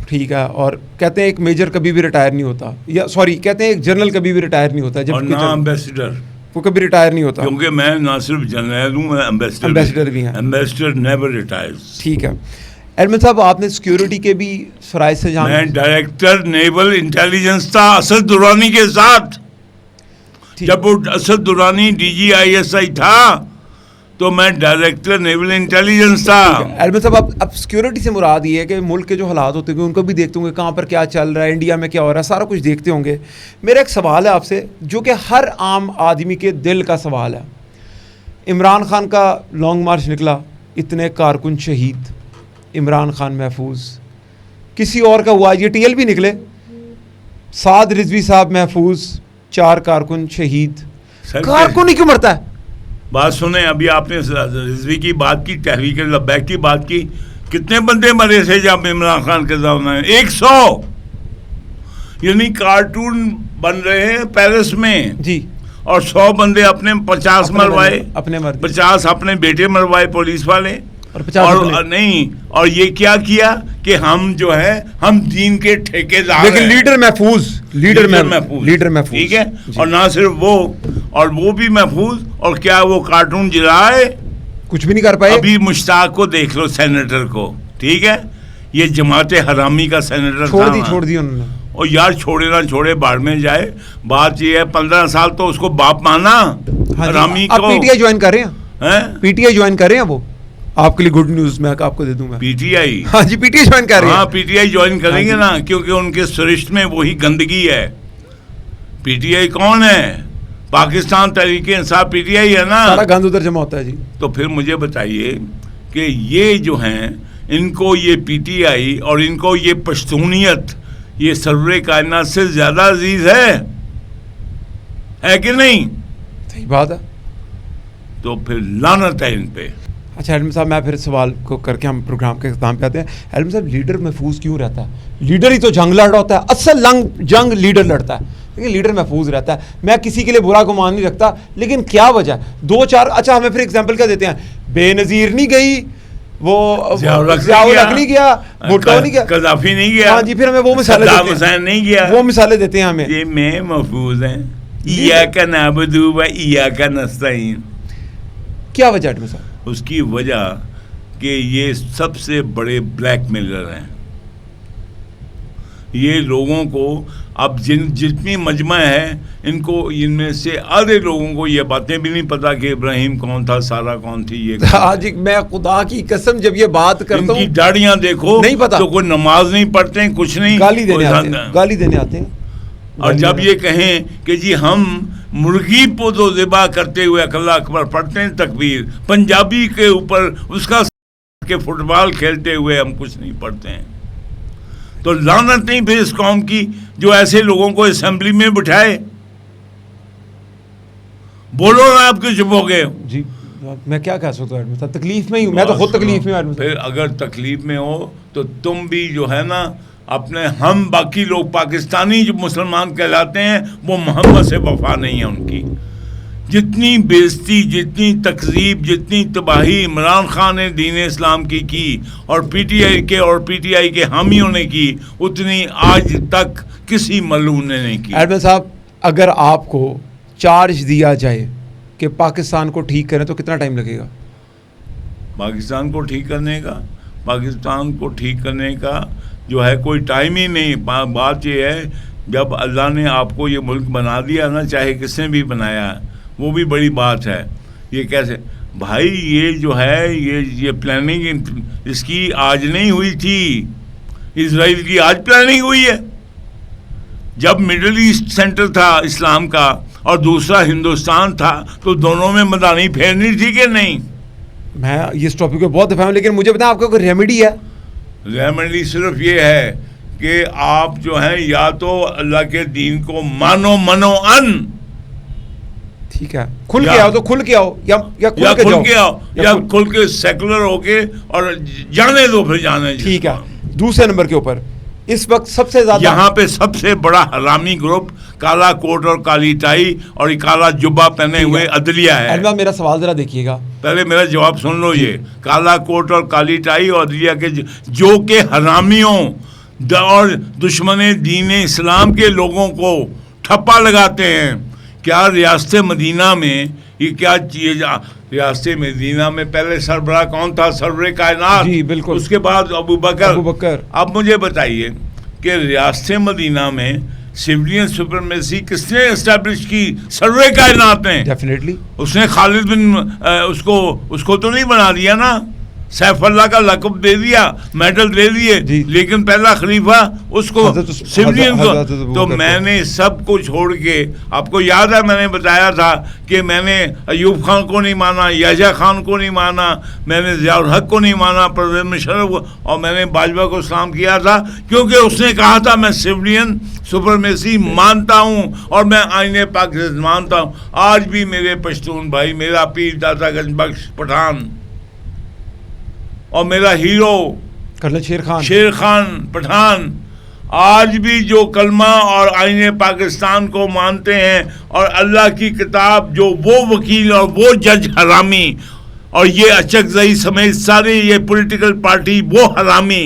ٹھیک ہے, اور کہتے ہیں ایک میجر کبھی بھی ریٹائر نہیں ہوتا, یا سوری کہتے ہیں ایک جنرل کبھی بھی ریٹائر نہیں ہوتا,
اور نہ امبیسڈر,
وہ کبھی ریٹائر نہیں ہوتا.
کیونکہ میں نہ صرف جنرل ہوں, میں
امبیسڈر بھی ہیں.
Ambassador never retires.
ٹھیک ہے. ایڈمن صاحب آپ نے سیکیورٹی کے بھی فرائض سے جان.
میں ڈائریکٹر نیول انٹیلیجنس تھا اسد درانی کے ساتھ. جب وہ Asad Durrani D G I S I تھا تو میں ڈائریکٹر نیول انٹیلیجنس تھا.
ایڈمن صاحب اب سیکیورٹی سے مراد یہ ہے کہ ملک کے جو حالات ہوتے ہیں ان کو بھی دیکھتے ہوں گے, کہاں پر کیا چل رہا ہے, انڈیا میں کیا ہو رہا ہے, سارا کچھ دیکھتے ہوں گے. میرا ایک سوال ہے آپ سے جو کہ ہر عام آدمی کے دل کا سوال ہے. عمران خان کا لانگ مارچ نکلا, اتنے کارکن شہید, عمران خان محفوظ, کسی اور کا ہوا, یہ ٹی ایل بھی نکلے, سعد رضوی صاحب محفوظ, 4 کارکن شہید. کارکن ہی کیوں مرتا ہے؟
بات سنیں, ابھی آپ نے رضوی کی بات کی, تحریک لبیک کی بات کی, کتنے بندے مرے تھے جب عمران خان کے زمانے میں؟ 100. یعنی کارٹون بن رہے ہیں پیرس میں
جی,
اور 100 بندے اپنے 50 مروائے,
اپنے
50 اپنے بیٹے مروائے پولیس والے,
اور 50
نہیں. اور یہ کیا کہ ہم جو ہے ہم دین کے ٹھیکیدار,
لیکن لیڈر محفوظ, لیڈر محفوظ,
ٹھیک ہے. اور نہ صرف وہ, اور وہ بھی محفوظ, اور کیا وہ کارٹون جلائے,
کچھ بھی نہیں کر پائے.
ابھی مشتاق کو دیکھ لو, سینیٹر کو, ٹھیک ہے, یہ جماعت حرامی کا سینیٹر
چھوڑ دی انہوں نے.
اور یار چھوڑے نہ چھوڑے باڑ میں جائے. بات یہ ہے 15 سال تو اس کو باپ مانا حرامی کو.
آپ پی ٹی آئی جوائن کر رہے ہیں؟ پی ٹی آئی جوائن کر رہے ہیں؟ وہ آپ کے لیے گڈ نیوز میں آپ کو دے دوں گا.
P T I?
ہاں جی پی ٹی آئی جوائن کر رہے ہیں.
ہاں پی ٹی آئی جوائن کریں گے نا, کیونکہ ان کے سرشت میں وہی گندگی ہے. پی ٹی آئی کون ہے؟ Pakistan Tehreek Insaf P T I ہے نا.
سارا گند ادھر جمع ہوتا ہے جی.
تو پھر مجھے بتائیے کہ یہ جو ہیں ان کو یہ پی ٹی آئی اور ان کو یہ پشتونیت یہ سرور کائنات سے زیادہ عزیز ہے کہ نہیں؟
صحیح بات ہے.
تو پھر لعنت ہے ان پہ.
اچھا ایڈمن صاحب میں پھر سوال کو کر کے ہم پروگرام کے اختتام پہ آتے ہیں. ایڈمن صاحب لیڈر محفوظ کیوں رہتا ہے؟ لیڈر ہی تو جنگ لڑ رہا ہوتا ہے, اصل جنگ لیڈر لڑتا ہے, لیکن لیڈر محفوظ رہتا ہے. میں کسی کے لیے برا گمان نہیں رکھتا, لیکن کیا وجہ ہے؟ 2-4 اچھا ہمیں پھر ایگزامپل کیا دیتے ہیں, بے نظیر نہیں گئی, وہ ضیاء الحق نہیں گیا, بھٹو نہیں گیا,
قذافی نہیں گیا.
ہاں جی پھر ہمیں وہ مثالیں
صدام
دیتے
حسین نہیں گیا,
وہ مثالیں دیتے ہیں ہمیں.
یہ میں محفوظ ہیں. ایاک نعبد و ایاک نستعین.
کیا وجہ ایڈمن صاحب؟
اس کی وجہ کہ یہ سب سے بڑے بلیک میلر ہیں. یہ لوگوں کو اب جتنی مجمع ہے ان کو ان میں سے آدھے لوگوں کو یہ باتیں بھی نہیں پتا کہ ابراہیم کون تھا, سارا کون تھی. یہ
آج میں خدا کی قسم جب یہ بات کرتا ہوں,
ان کی داڑیاں دیکھو
نہیں پتا,
تو کوئی نماز نہیں پڑھتے ہیں, کچھ نہیں,
گالی دینے آتے ہیں.
اور جب یہ کہیں کہ جی ہم مرغی کو تو ذبح کرتے ہوئے اللہ اکبر پڑھتے ہیں تکبیر, پنجابی کے اوپر اس کا کہ فٹ بال کھیلتے ہوئے ہم کچھ نہیں پڑھتے ہیں. تو لعنت نہیں پھر اس قوم کی جو ایسے لوگوں کو اسمبلی میں بٹھائے. بولو نا, آپ کیوں چپ ہو گئے؟ جی
میں کیا کہہ سکتا ہوں, تکلیف میں ہی ہوں, میں تو خود تکلیف میں ہوں.
پھر اگر تکلیف میں ہو تو تم بھی جو ہے نا اپنے ہم باقی لوگ پاکستانی جو مسلمان کہلاتے ہیں وہ محمد سے وفا نہیں ہے ان کی. جتنی بےزتی, جتنی تکذیب, جتنی تباہی عمران خان نے دین اسلام کی اور پی ٹی آئی کے حامیوں نے کی, اتنی آج تک کسی ملعون نے نہیں کی.
ایڈمن صاحب اگر آپ کو چارج دیا جائے کہ پاکستان کو ٹھیک کریں تو کتنا ٹائم لگے گا؟
پاکستان کو ٹھیک کرنے کا جو ہے کوئی ٹائم ہی نہیں. بات یہ ہے جب اللہ نے آپ کو یہ ملک بنا دیا نا, چاہے کس نے بھی بنایا, وہ بھی بڑی بات ہے. یہ کیسے بھائی, یہ جو ہے یہ پلاننگ اس کی آج نہیں ہوئی تھی, اسرائیل کی آج پلاننگ ہوئی ہے. جب مڈل ایسٹ سینٹر تھا اسلام کا اور دوسرا ہندوستان تھا تو دونوں میں مدانی پھیرنی تھی کہ نہیں؟
میں اس ٹاپک پہ بہت دفعہ ہوں, لیکن مجھے بتائیں آپ کو کوئی ریمیڈی ہے؟
ریمیڈی صرف یہ ہے کہ آپ جو ہیں یا تو اللہ کے دین کو مانو ان,
ٹھیک ہے, کھل کے آؤ تو کھل کے آؤ, یا
کھل کے آؤ یا کھل کے سیکولر ہو کے اور جانے دو, پھر جانے.
ٹھیک ہے. دوسرے نمبر کے اوپر اس وقت سب سے زیادہ
یہاں پہ سب سے بڑا حرامی گروپ کالا کوٹ اور کالی ٹائی اور کالا جبہ پہنے ہوئے عدلیہ ہے.
میرا سوال ذرا دیکھیے گا,
پہلے میرا جواب سن لو. یہ کالا کوٹ اور کالی ٹائی اور عدلیہ کے جو کہ حرامیوں اور دشمن دین اسلام کے لوگوں کو ٹھپا لگاتے ہیں. کیا ریاست مدینہ میں یہ کیا چیز, ریاست مدینہ میں پہلے سربراہ کون تھا؟ سرور کائنات.
جی بالکل.
اس کے بعد ابو بکر. اب مجھے بتائیے کہ ریاست مدینہ میں سویلین سپرمیسی کس نے اسٹیبلش کی؟ سرور کائنات نے.
ڈیفینیٹلی.
اس نے خالد بن اس کو تو نہیں بنا دیا نا, سیف اللہ کا لقب دے دیا, میڈل دے دیے, لیکن پہلا خلیفہ اس کو سویلین کو. تو میں نے سب کو چھوڑ کے, آپ کو یاد ہے میں نے بتایا تھا کہ میں نے ایوب خان کو نہیں مانا, یحییٰ خان کو نہیں مانا, میں نے ضیاء الحق کو نہیں مانا, پرویز مشرف کو, اور میں نے باجوہ کو سلام کیا تھا کیونکہ اس نے کہا تھا میں سویلین سپرمیسی مانتا ہوں اور میں آئین پاکستان مانتا ہوں. آج بھی میرے پشتون بھائی, میرا پیر داتا گنج بخش پٹھان اور میرا ہیرو
کرنل
شیر خان پٹھان, آج بھی جو کلمہ اور آئین پاکستان کو مانتے ہیں اور اللہ کی کتاب, جو وہ وکیل اور وہ جج حرامی اور یہ اچکزئی سمیت سارے یہ پولیٹیکل پارٹی وہ حرامی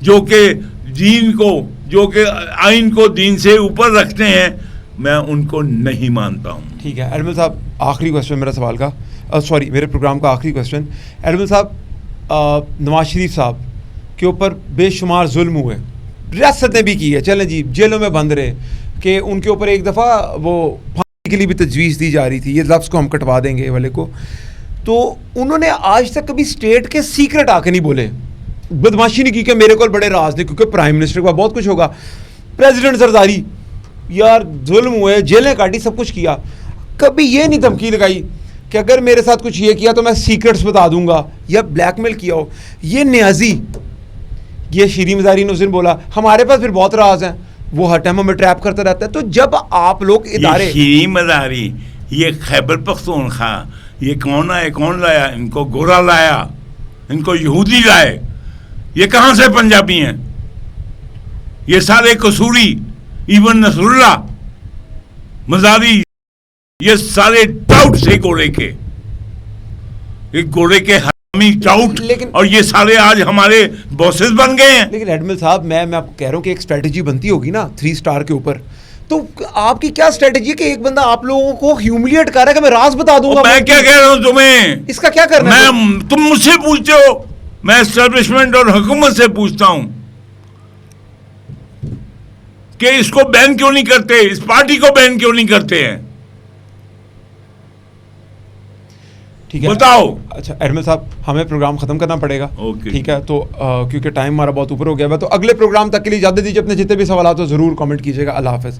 جو کہ دین کو, جو کہ آئین کو دین سے اوپر رکھتے ہیں, میں ان کو نہیں مانتا ہوں.
ٹھیک ہے. ایڈمن صاحب آخری کوشچن میرا سوال کا, میرے پروگرام کا آخری کوشچن. ایڈمن صاحب نواز شریف صاحب کے اوپر بے شمار ظلم ہوئے, ریاست نے بھی کی ہے, چلیں جی جیلوں میں بند رہے, کہ ان کے اوپر ایک دفعہ وہ پھانسی کے لیے بھی تجویز دی جا رہی تھی, یہ لفظ کو ہم کٹوا دیں گے والے کو, تو انہوں نے آج تک کبھی اسٹیٹ کے سیکرٹ آ کے نہیں بولے, بدماشی نہیں کی کہ میرے کو بڑے راز نہیں, کیونکہ پرائم منسٹر کے پاس بہت کچھ ہوگا, پریزیڈنٹ زرداری یار ظلم ہوئے, جیلیں کاٹی, سب کچھ کیا, کبھی یہ نہیں دھمکی لگائی کہ اگر میرے ساتھ کچھ یہ کیا تو میں سیکرٹس بتا دوں گا یا بلیک میل کیا ہو. یہ نیازی, یہ شیریں مزاری نے اس دن بولا ہمارے پاس پھر بہت راز ہیں, وہ ہر ٹائم ہمیں ٹریپ کرتا رہتا ہے. تو جب آپ لوگ ادارے,
شیریں مزاری, یہ خیبر پختونخوا, یہ کون آئے, کون لایا ان کو؟ گورا لایا, ان کو یہودی لائے, یہ کہاں سے پنجابی ہیں؟ یہ سارے قصوری, ایون نصر اللہ مزاری, یہ سارے ٹاؤٹ سے گورے کے, یہ گورے کے حرامی ٹاؤٹ, اور یہ سارے آج ہمارے باسز بن گئے ہیں.
لیکن ایڈمل صاحب میں آپ کو کہہ رہا ہوں کہ ایک اسٹریٹجی بنتی ہوگی نا 3 اسٹار کے اوپر, تو آپ کی کیا اسٹریٹجی ہے کہ ایک بندہ آپ لوگوں کو ہیوملیٹ کر رہا ہے کہ میں راز بتا دوں گا؟
میں کیا کہہ رہا ہوں تمہیں,
اس کا کیا کرنا ہے؟
تم مجھ سے پوچھتے ہو, میں اسٹیبلشمنٹ اور حکومت سے پوچھتا ہوں کہ اس کو بین کیوں نہیں کرتے, اس پارٹی کو بین کیوں نہیں کرتے ہیں؟
ٹھیک ہے
بتاؤ.
اچھا ایڈمل صاحب ہمیں پروگرام ختم کرنا پڑے گا, ٹھیک ہے, تو کیونکہ ٹائم ہمارا بہت اوپر ہو گیا ہے, تو اگلے پروگرام تک کے لیے اجازت دیجیے. اپنے جتنے بھی سوالات ہو ضرور کامنٹ کیجیے گا. اللہ حافظ.